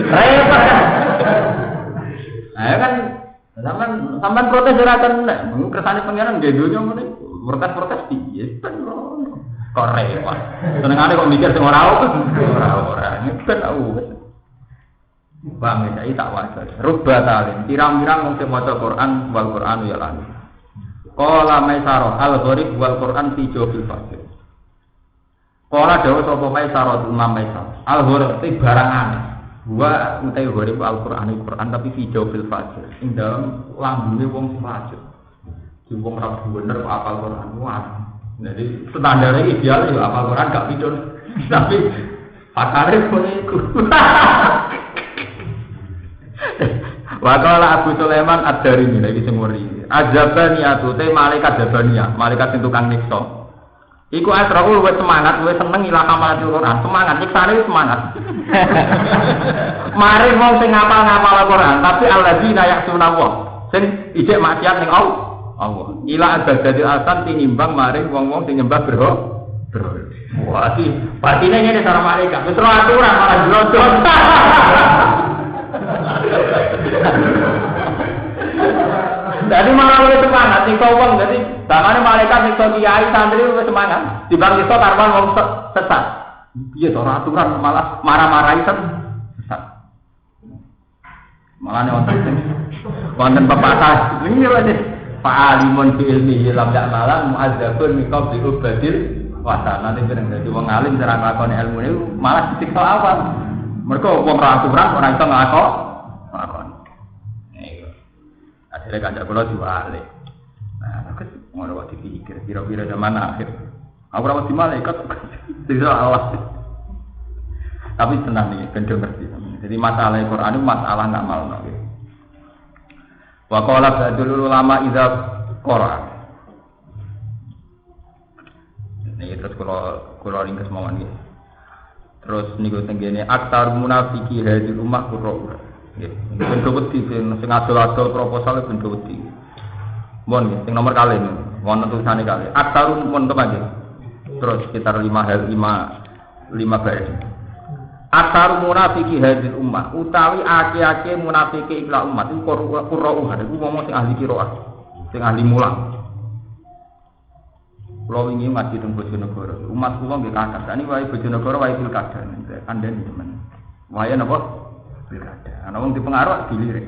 Repot kan? Ayo kan, sampean protes ora tenan. Kersane pangeran nggih donya ngene, protes piye? Ben kok repot. Senengane kok mikir sing ora nyeben aku. Bang iki tak wajar. Rubba talin, pirang-pirang wong sing maca Quran wal Quran ya lan. Qala maisaro al-gharib wal Quran fi jawfil fasir. Qala dawa sapa maisaro imam maisaro. Al-gharib te barang aneh. Wa utai gharib al-Quran tapi fi jawfil fasir. Ing dalem lambune wong fasir. Di wong ra bener kok apal Quran wae. Jadi standar ideal ya apal Quran gak pidon. Tapi pakare kono iku. Wakala Abu Sulaiman ad-Darimi lagi sing muri. Azabaniatu te malaikat Zabaniyah, malaikat sing tukang nyiksa. Iku asraul wis semangat, wis seneng ilang amal Quran, semangat nyiksane semangat. Mari wong sing ngapal-ngapal Quran, tapi alladzina ya'suna wa. Sing ijek maksiat ning Allah. Ila abadil asan tinimbang mari wong-wong sing nyembah berhala. Wah, iki batine ngene cara malaikat, wis ora aturan malah jlodon. Jadi malah lebih semangat, nyiksa wong. Jadi bangane malaikat nyiksa kiai santri lebih semangat. Dibanding nyiksa karwan wong sesat. Iya, ora aturan malah marah-marahi sesat. Malah wonten pepatah ini lho Pak Alimun fi ilmihi lam ya'malan mu'adzabun min qabli ubadil wasa. Nanti jeneng dadi wong alim cara nglakoni ilmune malah disiksa awal. Mergo wong ora aturan ora iso nglakoni. Akhirnya kanjak kula diwalik. Nah, terus ngono wae dipikir kira-kira zaman akhir. Aku ora wedi malaikat bisa Allah. Tapi tenang nih, ben ngerti. Jadi masalah Al-Qur'an itu masalah ngamalno. Wa qala ba'dul ulama idza qara'a. Ini terus kula ringkes mawon iki. Terus niku tenggene aktar munafiki hadil ummah qurra. Nggih, ben wedi sing adol-adol proposal ben wedi. Mon nggih, sing nomor kali wonten tulisane kali. Aktarun mon teman nggih. Terus sekitar 5 baris. Aktar munafiki hadil ummah utawi aki-aki munafiki ikla umat iku qurra'u iku ngomong sing ahli qiraah, sing ahli mulang. Kula wingi ngaji teng Bojonegoro. Umat kula nggih kathah. Sane wae Bojonegoro wae pilkada. Kandhen temen. Wae napa? Pilkada. Ana wong dipengaruh dilirik.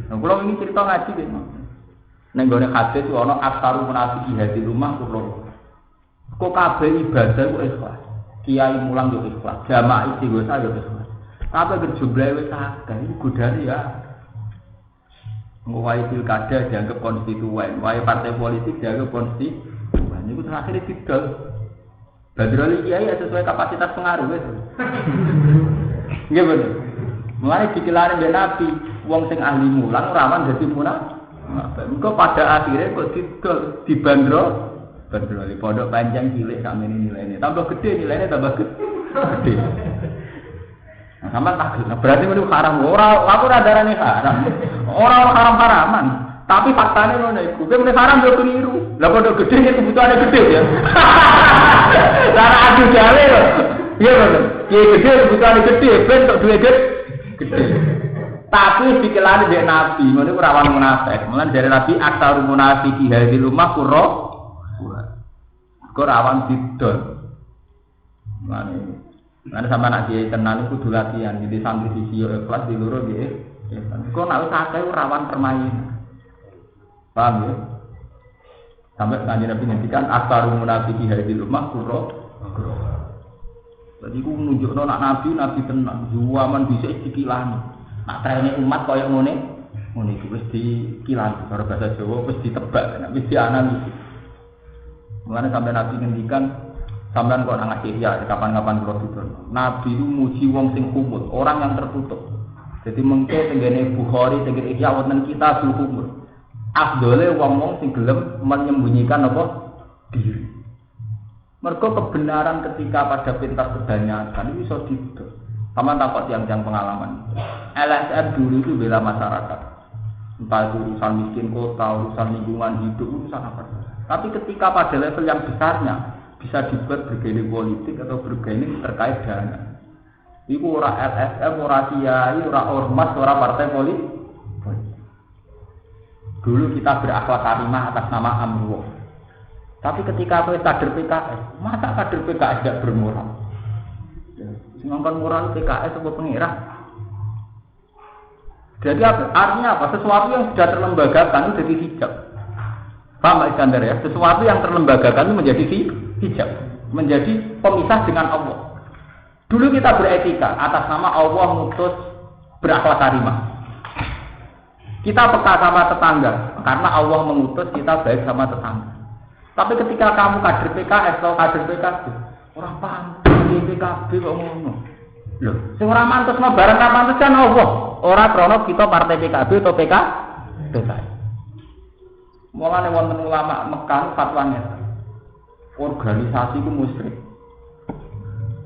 Nah, kula wingi cerita ngaji nggih. Ning gone hadis ana aktaru munafiki hadil ummah qurra'u. Kok kabeh ibadah ku ikhlas. Kiai mulang yo ikhlas, jamaah istighosah yo ikhlas. Tapi berjumlah wis akeh iki godane ya. Wae pilkada dianggap konstituen, wae partai politik dianggap konstituen. Niku terakhir didol. Badrul kiai sesuai kapasitas pengaruh wis. Nggih bener. Mulane dikilane mbek Nabi, wong sing ahli mulang rawan dadi munafik. Engko pada akhirnya kok dibandrol di pondok panjang cilik sakmene nilainya. Tambah gede nilainya tambah gede. Nah, sama tak berarti itu haram. Aku ora darane haram. Ora haram-haraman. Tapi faktanya ngono iku. Kowe muni haram yo keliru. Lah pondok gede iki kebutuhane gede ya. Cara adu jale lho. Iya bener. Ki gede kebutuhane gede, ben tok duwe gede. Tapi dikilane dhek Nabi, ngono iku rawan munafik. Mulane dari Nabi aktsarul munafiqi hadhil ummah qurra. Kok rawan didol. Mana sama nak kiai tenan kudu latihan, jadi santri sisi kelas di loro nggih. Kok nek akeh rawan permainan. Paham ya? Sampai kanjeng Nabi ngendikan aktsarul munafiqi hadhil ummah qurra. Jadi ku nunjukno nak nabi tenan, zaman bisa dikilani. Nak trene umat kaya ngene iki wis dikilani. Cara bahasa Jawa wis ditebak, nek wis dianalisis. Mulane sampai Nabi ngendikan sampean kok nang ngasih ya kapan-kapan kula dudun. Nabi itu muji wong sing kumul, orang yang tertutup. Jadi mengke tenggene Bukhari, tenggene Ihya wonten Kitabul Kumul. Afdole wong-wong sing gelem menyembunyikan apa diri. Mergo kebenaran ketika pada pentas kebanyakan itu iso didol. Sama takut yang pengalaman. LSM dulu itu bela masyarakat. Entah itu urusan miskin kota, urusan lingkungan hidup, urusan apa. Tapi ketika pada level yang besarnya bisa dibuat bergaining politik atau bergaining terkait dana. Iku ora LSM, ora kiai, ora ormas, ora partai politik. Dulu kita berakhlak karimah atas nama Amruh. Tapi ketika aku kader PKS, masa kader PKS tidak bermoral? Singangkan moral PKS sebuah pengirang. Jadi artinya apa? Sesuatu yang sudah terlembagakan itu jadi hijab. Paham Pak Iskandar ya? Sesuatu yang terlembagakan itu menjadi hijab, menjadi pemisah dengan Allah. Dulu kita beretika atas nama Allah mengutus berakhlak karimah. Kita peka sama tetangga karena Allah mengutus kita baik sama tetangga. Tapi ketika kamu kader PKS atau kader PKB, orang pantas di PKB kok ngono. Loh, sing ora mantesno barang ra pantes kan Allah. Ora krono kita partai PKB atau PKS. Mulane wonten ulama Mekah fatwane. Organisasi ku musyrik.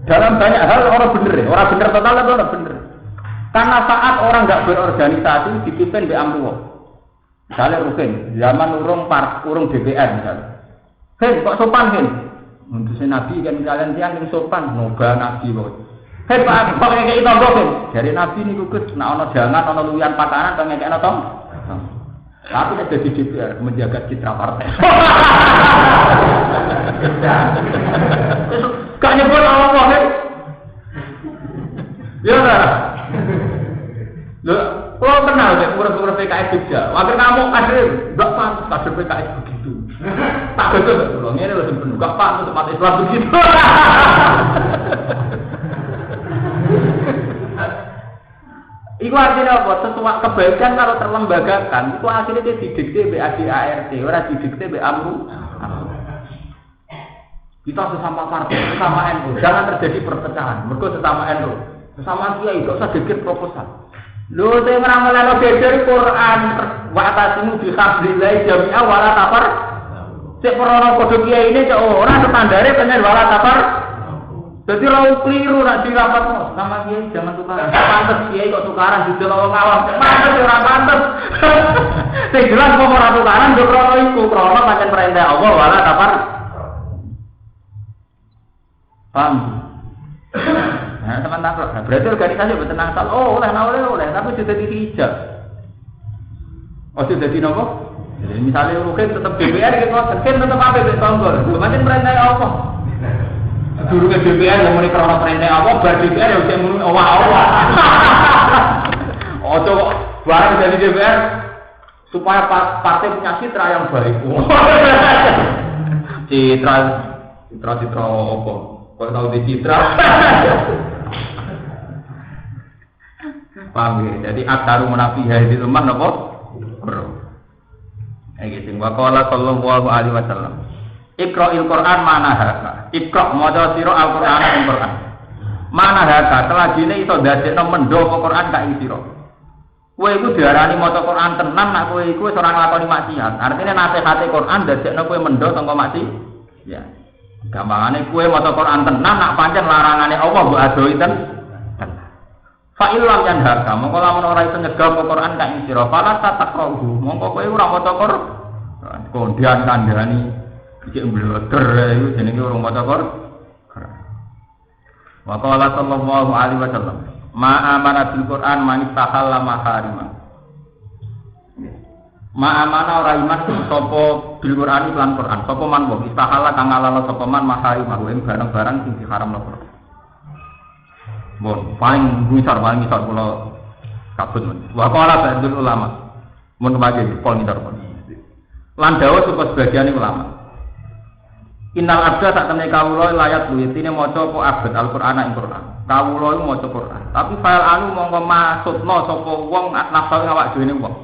Dalam banyak hal orang bener total atau orang bener. Karena saat orang enggak berorganisasi dipimpin di Amruh. Misalnya Rukin, zaman urung DPR misalnya. Hei, kok sopan Hen? Untuk Nabi kan kalian tiang yang sopan, noba Nabi kok. Hei Pak, kok ngekeki tonggo Hen? Dari Nabi niku Gus, nek ana jangan ana luwihan pakanan kok ngekeki tong. Tapi nek dadi DPR menjaga citra partai. Gak nyebut Allah Hen. Ya ora. Lho, kalau kenal deh, urus-urus PKS juga. Waktu kamu kader, enggak pantas kader PKS begitu. Tak betul, loh. Ini loh sebenarnya enggak pantas umat Islam begitu. Itu artinya apa? Sesuatu kebaikan kalau terlembagakan, itu akhirnya dia didikte BADART, orang didikte BAMRU. Kita sesama partai, sesama NU, jangan terjadi perpecahan. Mereka sesama NU, sesama kiai, enggak usah bikin proposal. Lho sing ora meleno geger Quran wa atasimu bi hablillah jami'a wala tafar. Sik perkara padha kiai ini cok ora standare pengen wala tafar. Dadi ora kliru nek dirapatno sama kiai jangan tukaran. Pantes kiai kok tukaran didol wong awam. Pantes ora pantes. Sing jelas kok ora tukaran yo krana iku krana pancen perintah Allah wala tafar. Paham? Nah, teman-teman, berarti organisasi betul asal. Oh, oleh, tapi sudah dihijab. Oh, sudah di nopo? Jadi misalnya Rukin tetap DPR, gitu, Rukin tetap apa? Betonggol. Macam perintah Allah. Dulu ke DPR yang menikah orang perintah Allah, bar DPR yang bisa menurut Allah. Oh, coba barang dari DPR supaya partai punya citra yang baik. Citra apa? Kau tahu di citra? Paham ya? Jadi aktaru munafiqah di rumah napa? Bro. Iki sing waqala sallallahu alaihi wasallam. Iqra'il Qur'an manaha. Iqra' maca sira Al-Qur'an ing Qur'an. Mana haka selagine iso ndadekno mendho apa Quran ka ing sira. Kowe iku diarani maca Quran tenan nek kowe iku wis ora nglakoni maksiat. Artine nasihate Quran ndadekno kowe mendho saka maksiat. Ya. Gampangane kowe maca Quran tenan nek pancen larangane Allah mbok adoi tenan. Fa illam yanhaka mongko lamun ora iso nyegah Quran ka ing sira, fala tataqrahu. Mongko kowe ora maca Quran. Kondian kandhani iki mbloter iku jenenge ora maca Quran. Wa qala sallallahu alaihi wasallam, "Ma amana bil Qur'an man istahalla maharima." Ma amana ora iman sapa bil Qur'an lan Qur'an. Sapa man wong istahalla kang ngalalo sapa man maharima ing barang-barang sing diharamno Qur'an. Bon, paling misal kula kabut men. Wa qala ba'dul ulama. Mun bagi pol ngitor pol. Lan dawuh sapa sebagian ulama. Innal abda sak temne kawula layat luwitine maca apa abad Al-Qur'an ing Qur'an. Kawula iku maca Qur'an. Tapi fa'al anu mongko maksudna sapa wong nafsu awak dhewe wong.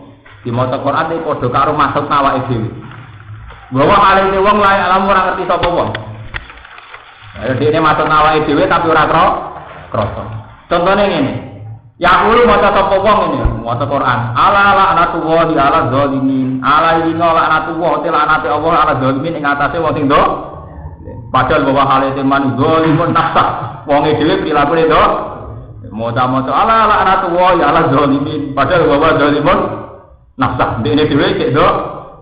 Dimaca Qur'an iki padha karo maksud awake dhewe. Bahwa alene wong layak lamun ora ngerti sapa wong. Ayo dene maksud awake dhewe tapi ora krasa. Contone ngene. Ya kulo maca sapa wong ngene, maca Qur'an. Ala la'natullahi 'ala zalimin. Ala inna la'natullahi ta'ala Allah 'ala zalimin ing atase wong sing do. Padahal bahwa hal itu manusia pun nafsa, wong dhewe prilakune do. Maca-maca ala la'natullahi 'ala zalimin. Padahal bahwa zalimun nafsa, dene dhewe cek do.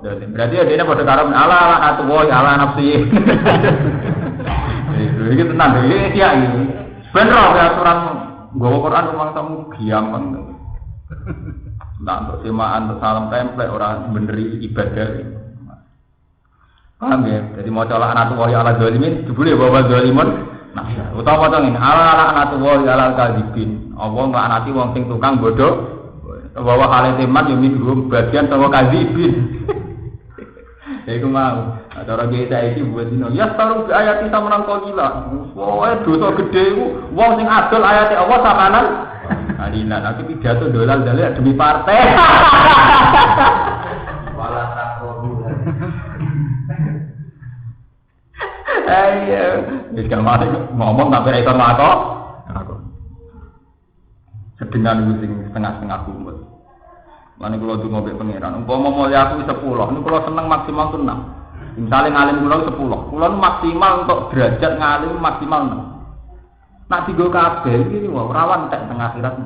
Berarti dene padha karo ala la'natullahi 'ala nafsi. Iki tenan iki kiai. Ben ora aturan nggawa Quran rumah tamu gampang. Nah, untuk semaan salam template orang beneri ibadah. Paham ya? Jadi mau colak anak tuwa ya ala zalimin, jebule bawa zalimun. Nah, utawa maca ngene, ala anak tuwa ya ala kadzibin. Allah nglaknati wong sing tukang bodoh. Bahwa hale teman yo minggu bagian saka kadzibin. Ya iku mau. Cara kita iki buat dino. Ya taruh ayat kita menangkau gila. Wah, dosa gede iku wong sing adol ayat Allah samanan. Adina nanti pidato dolal-dalil demi partai. Wala takrobu. Ayo, wis gamane ngomong tapi iso ngakok. Sedengan sing setengah-setengah umur. Lan kula donga mbek pangeran, umpama mulya aku 10, niku kula seneng maksimal 6. Misale ngalim kula 10, kula maksimal untuk derajat ngalim maksimal 6. Nak digo kabeh iki wae rawan tek teng akhirat.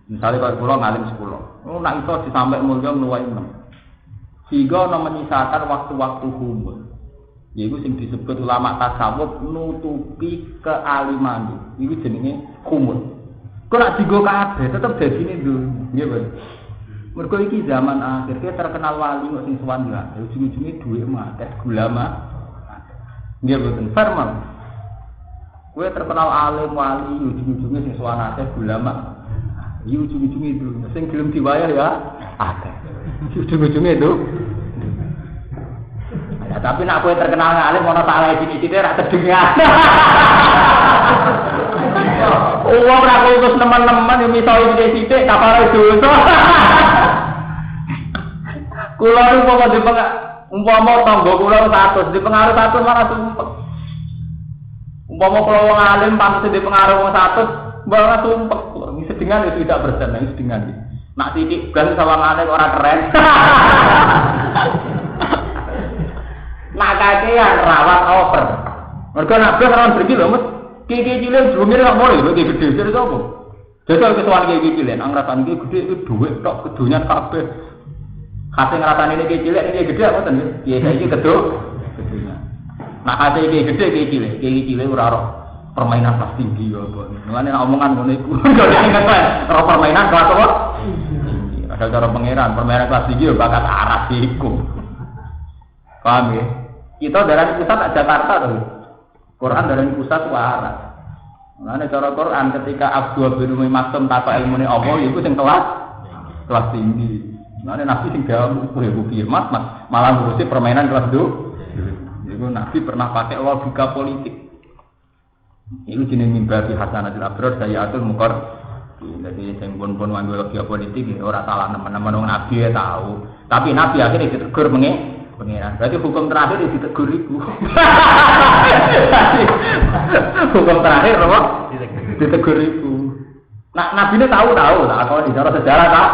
Misale kaya kula ngalim 10. Oh nak iso disampe mulya nuwai 6. Sehingga ana menyisakan waktu-waktu umur. Yaiku sing disebut ulama tasawuf nutupi kealiman. Iku jenenge khumul. Kok nak digo kabeh tetep dadine nduk. Nggih, Pak. Mergo iki zaman akhir ki terkenal wali kok sing sowan ya. Ujung-ujunge dhuwit maket ulama. Nggih boten formal. Kowe terkenal alim wali ujung-ujunge sing sowan akeh ulama. Iki ujung-ujunge itu sing gelem diwayah ya akeh. Ujung-ujunge itu. Ya, tapi nak kowe terkenal alim ana salah iki ra tedengar. Wong ra kudu teman-teman yo miso iki sithik kapare dosa. Kula umpama tangga kula 100, di pengaruh 100 malah sumpek. Umpama kula wong alim pantes di pengaruh wong 100, malah sumpek. Ini sedengan itu tidak bersen, ini sedengan. Nak titik gan sawangane ora keren. Nak kakean rawat over. Mergo nak bes ora beriki lho, Mas. Iki cilik jumire kok mulai lho iki gedhe terus apa? Jajal kesuwan iki cilik, angrasane iki gedhe iki dhuwit tok kedonyan kabeh. Kasih ngerasani ini cilik, ini gede apa kan? Biasa ini kedua. Nah kasih ini gede, ini cilik ura-ura permainan kelas tinggi. Mengenai omongan ngono iku. Jadi ingat kan, permainan kelas apa? Ada cara pangeran, permainan kelas tinggi bakat arah iku. Paham ya? Kita dari pusat Jakarta tuh. Quran dari pusat arah. Mengenai cara Quran ketika Abdul bin Umi Maktum takwa ilmu ini Allah, itu yang kelas tinggi. Nah, Nabi tinggal buku mas, malah ngurusi permainan kelas 2. Itu Nabi pernah pakai logika politik. Itu jenis mimpi Hasanatul Abrar, Sayyatul Mukar. Jadi yang pun ngambil logika politik, orang salah teman-teman Nabi ya tahu. Tapi Nabi akhirnya ditegur pengiran. Berarti hukum terakhir ditegur itu. Hukum terakhir apa? ditegur itu. Nah, Nabi ini tahu, nah kalau di sejarah tak.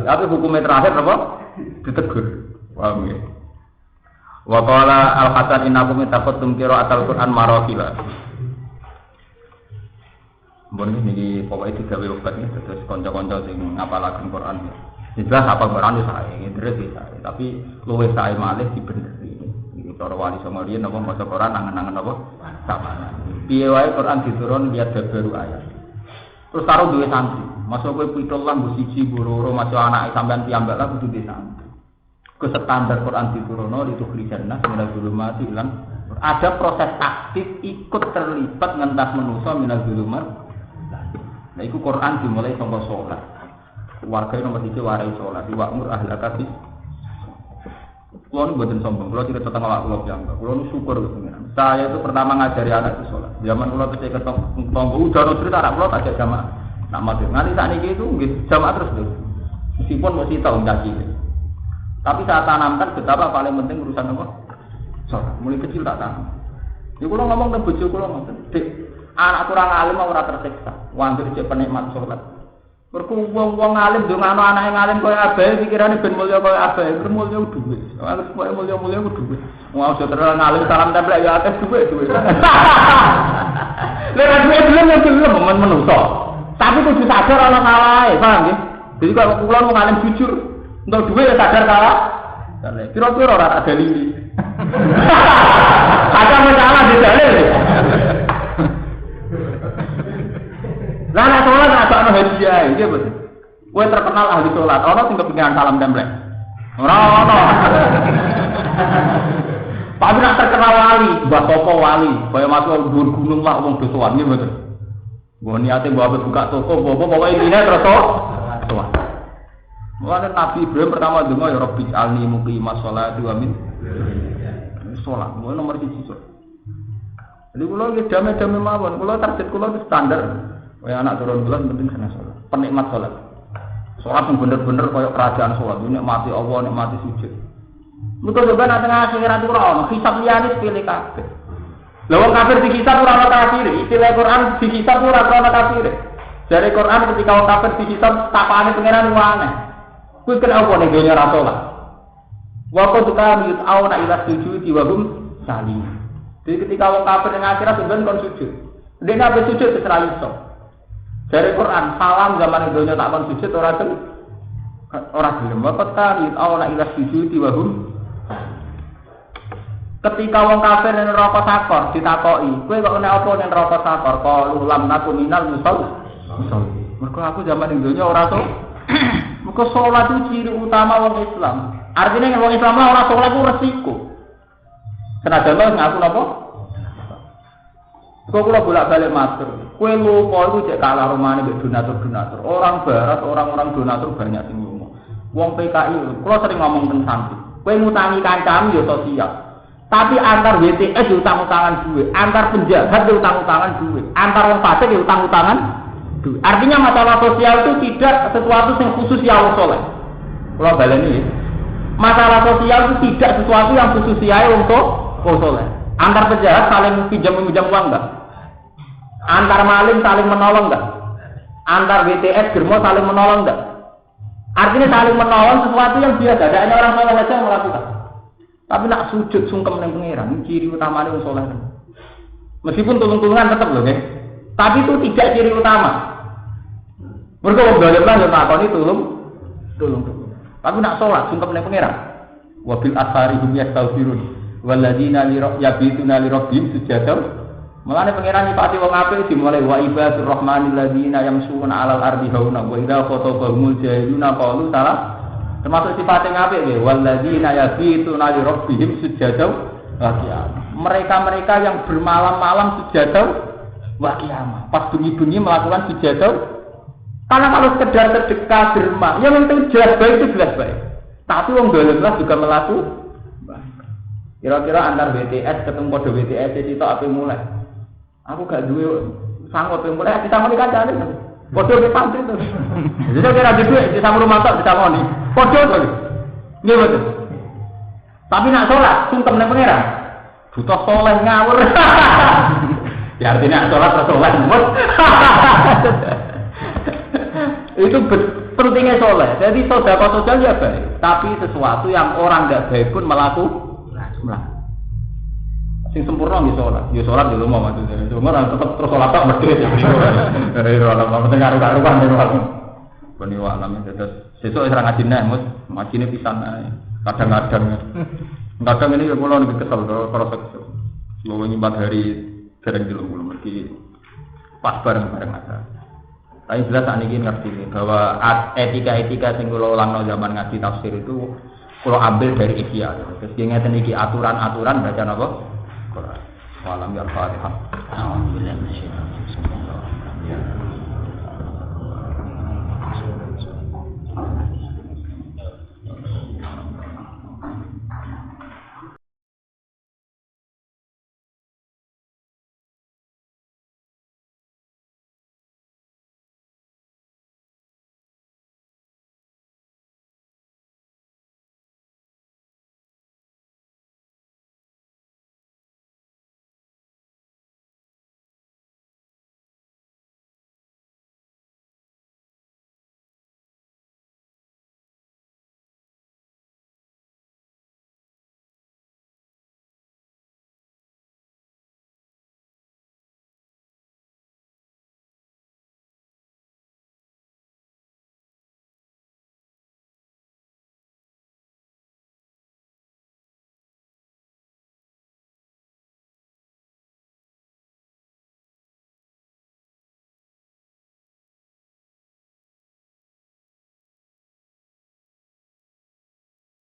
Tapi hukumnya terakhir apa? Ditegur. Paham ya? Wa qala al-Hasan innakum taqattum qira'atal Qur'an marakila. Mbon niki pokoke digawe obat iki terus kanca-kanca sing ngapalaken Quran. Jelas hafal Quran itu sae, terus bisa. Tapi luwih sae malih dibeneri. Iki cara wali songo riyen apa maca Quran angen-angen apa? Sama. Piye wae Quran diturun lihat baru ayat. Terus taruh duwe santri. Masuk kowe pitullah mbok siji loro maca anake sampean piyambak lah kudu di santri. Ke standar Quran diturunno itu Kristen minal zulumati ilang. Ada proses aktif ikut terlibat ngentas manusa minal zulumat. Nah iku Quran dimulai saka salat. Warga nomor 3 warai salat, wa'mur ahlaka bis. Kulo nu mboten sombong, kulo tidak tetangga awak kulo piyambak. Kulo nu syukur pengiran. Saya itu pertama ngajari anak itu salat. Zaman kulo tesih ketemu udah cerita anak kulo tak jamaah. Nak mati nganti sakniki itu nggih jamaah terus lho. Meskipun mesti tahu ngaji. Tapi saya tanamkan betapa paling penting urusan apa? Salat. Mulai kecil tak tanam. Ya kulo ngomong nang bojo kulo ngoten. Dik, anak kurang alim ora tersiksa. Wong cek penikmat salat. Mergo wong alim ndongano anake ngalim koyo abahe pikirane ben mulya koyo abahe, mulya dhuwit. Wis koyo mulya ku dhuwit. Wong aja terus ngalim salam templek ya akeh dhuwit. Lha dhuwit belum men menungso. Tapi kudu sadar ana salahe, paham nggih? Jadi kalau kula mau ngalim jujur, untuk dhuwit ya sadar salah. Kira-kira ora ada lili. Ada masalah di dalil. Lah nek salat ora ana hadiah, iki betul. Kowe terkenal ahli salat, ana sing kepingan salam templek. Ora ana. Tapi nek terkenal wali, mbah toko wali, kaya masuk dhuwur gunung lah wong dosoan iki betul. Mbok niate mbok buka toko, mbok pokoke intine terus sowan. Mulane Nabi Ibrahim pertama donga ya Rabbi alni muqimas sholati wa min sholat. Mulane nomor 1 sholat. Jadi kula iki dame-dame mawon, kula target kula standar. Kaya anak turun bulan penting seneng sholat. Penikmat sholat. Sholat yang bener-bener kaya kerajaan sholat. Ini mati Allah, ini mati sujud. Mungkin juga nanti akhirat itu orang. Hisab lianis pilih kafir. Lawang kafir dihisab orang kafir. Istilah Quran dihisab orang kafir. Dari Quran ketika orang kafir dihisab tapaannya pengenan uangnya. Kuih kena apa nih gaya rasolah. Waktu itu kami yut'awna ilas sujud diwagum salim. Jadi ketika orang kafir yang akhirat sebenarnya kon sujud. Dia nabi sujud setelah Yusuf. Dari Quran, salam zaman dunia tak kon sujud orang gelem. Waqat kali awala ila sujudi wa hum. Ketika wong kafir ning neraka sakor ditakoki, kowe kok nek apa ning neraka sakor? Qalu lam nakum minal musalli. Mergo aku zaman ning dunia ora to. Mergo salat itu ciri utama wong Islam. Artinya nek wong Islam ora salat ku resiko. Senajan ngaku napa? Kok kula bolak-balik matur. Kowe lupa iku cek kalah romane mbek donatur-donatur. Orang barat, orang-orang donatur banyak sing ngomong. Wong PKI, kula sering ngomong tentang santri. Kowe ngutangi kancam ya sosial. Tapi antar WTS utang-utangan duit, antar penjahat utang-utangan duit, antar wong fasik utang-utangan duit. Artinya masalah sosial itu tidak sesuatu yang khusus ya wong saleh. Kula baleni. Masalah sosial itu tidak sesuatu yang khusus ya untuk wong saleh. Antar penjahat saling pinjam-pinjam uang enggak? Antar maling saling menolong enggak? Antar BTS germo saling menolong enggak? Artinya saling menolong sesuatu yang biasa, hanya orang soleh saja yang melakukan. Tapi nak sujud sungkem ning pangeran, ciri utamanya wong soleh. Meskipun tulung-tulungan tetap loh, tapi itu tidak ciri utama. Mergo wong dolim lah yo takoni tulung. Tapi nak salat sungkem ning pangeran. Wa bil asharihum yastaghfirun. Walladzina yabituna li rabbihim sujadan. Mulane pangeran nyipati wong apik dimulai wa ibadur rahmanil ladzina yamshuna 'alal ardi hauna wa idza khatabahumul jahiluna qalu salam. Termasuk sifat yang apik nggih walladzina yabituna li rabbihim sujadan wa qiyamah. Mereka-mereka yang bermalam-malam sujadan wa qiyamah. Pas bunyi-bunyi melakukan sujadan. Karena kalau sekedar sedekah derma, yang penting jelas baik itu jelas baik. Tapi wong dolim lah juga melakukan. Kira-kira antar BTS ketemu kode BTS itu api mulai. Aku gak duwe sanggup api mulai kita mau dikandani. Kode api pantri itu. Jadi kira duwe di sama rumah tak bisa moni. Kode itu. Nggih betul. Tapi nak sholat sungkem nang pangeran. Butuh soleh ngawur. Ya artinya sholat tersoleh. Itu pentingnya soleh. Jadi sedekah sosial ya baik, tapi sesuatu yang orang nggak baik pun melakukan. Sing sempurna di sholat, di sholat di rumah maksudnya. Cuma tetap terus sholat tak berdiri. Dari sholat apa ngaruh-ngaruhan dari waktu. Bani walam itu sesuk serang ngaji mus, ngajine pisan ae. Kadang ini kula lebih kesel kalau seksual. Mau nyimbat hari sering dulu mesti pas bareng-bareng aja. Tapi jelas saat ini ngerti bahwa etika-etika yang kula ulangno zaman ngaji tafsir itu kula ambil dari Ihya. Terus ngeten iki aturan-aturan baca napa? Quran. Walam ya Fatihah. Alhamdulillah.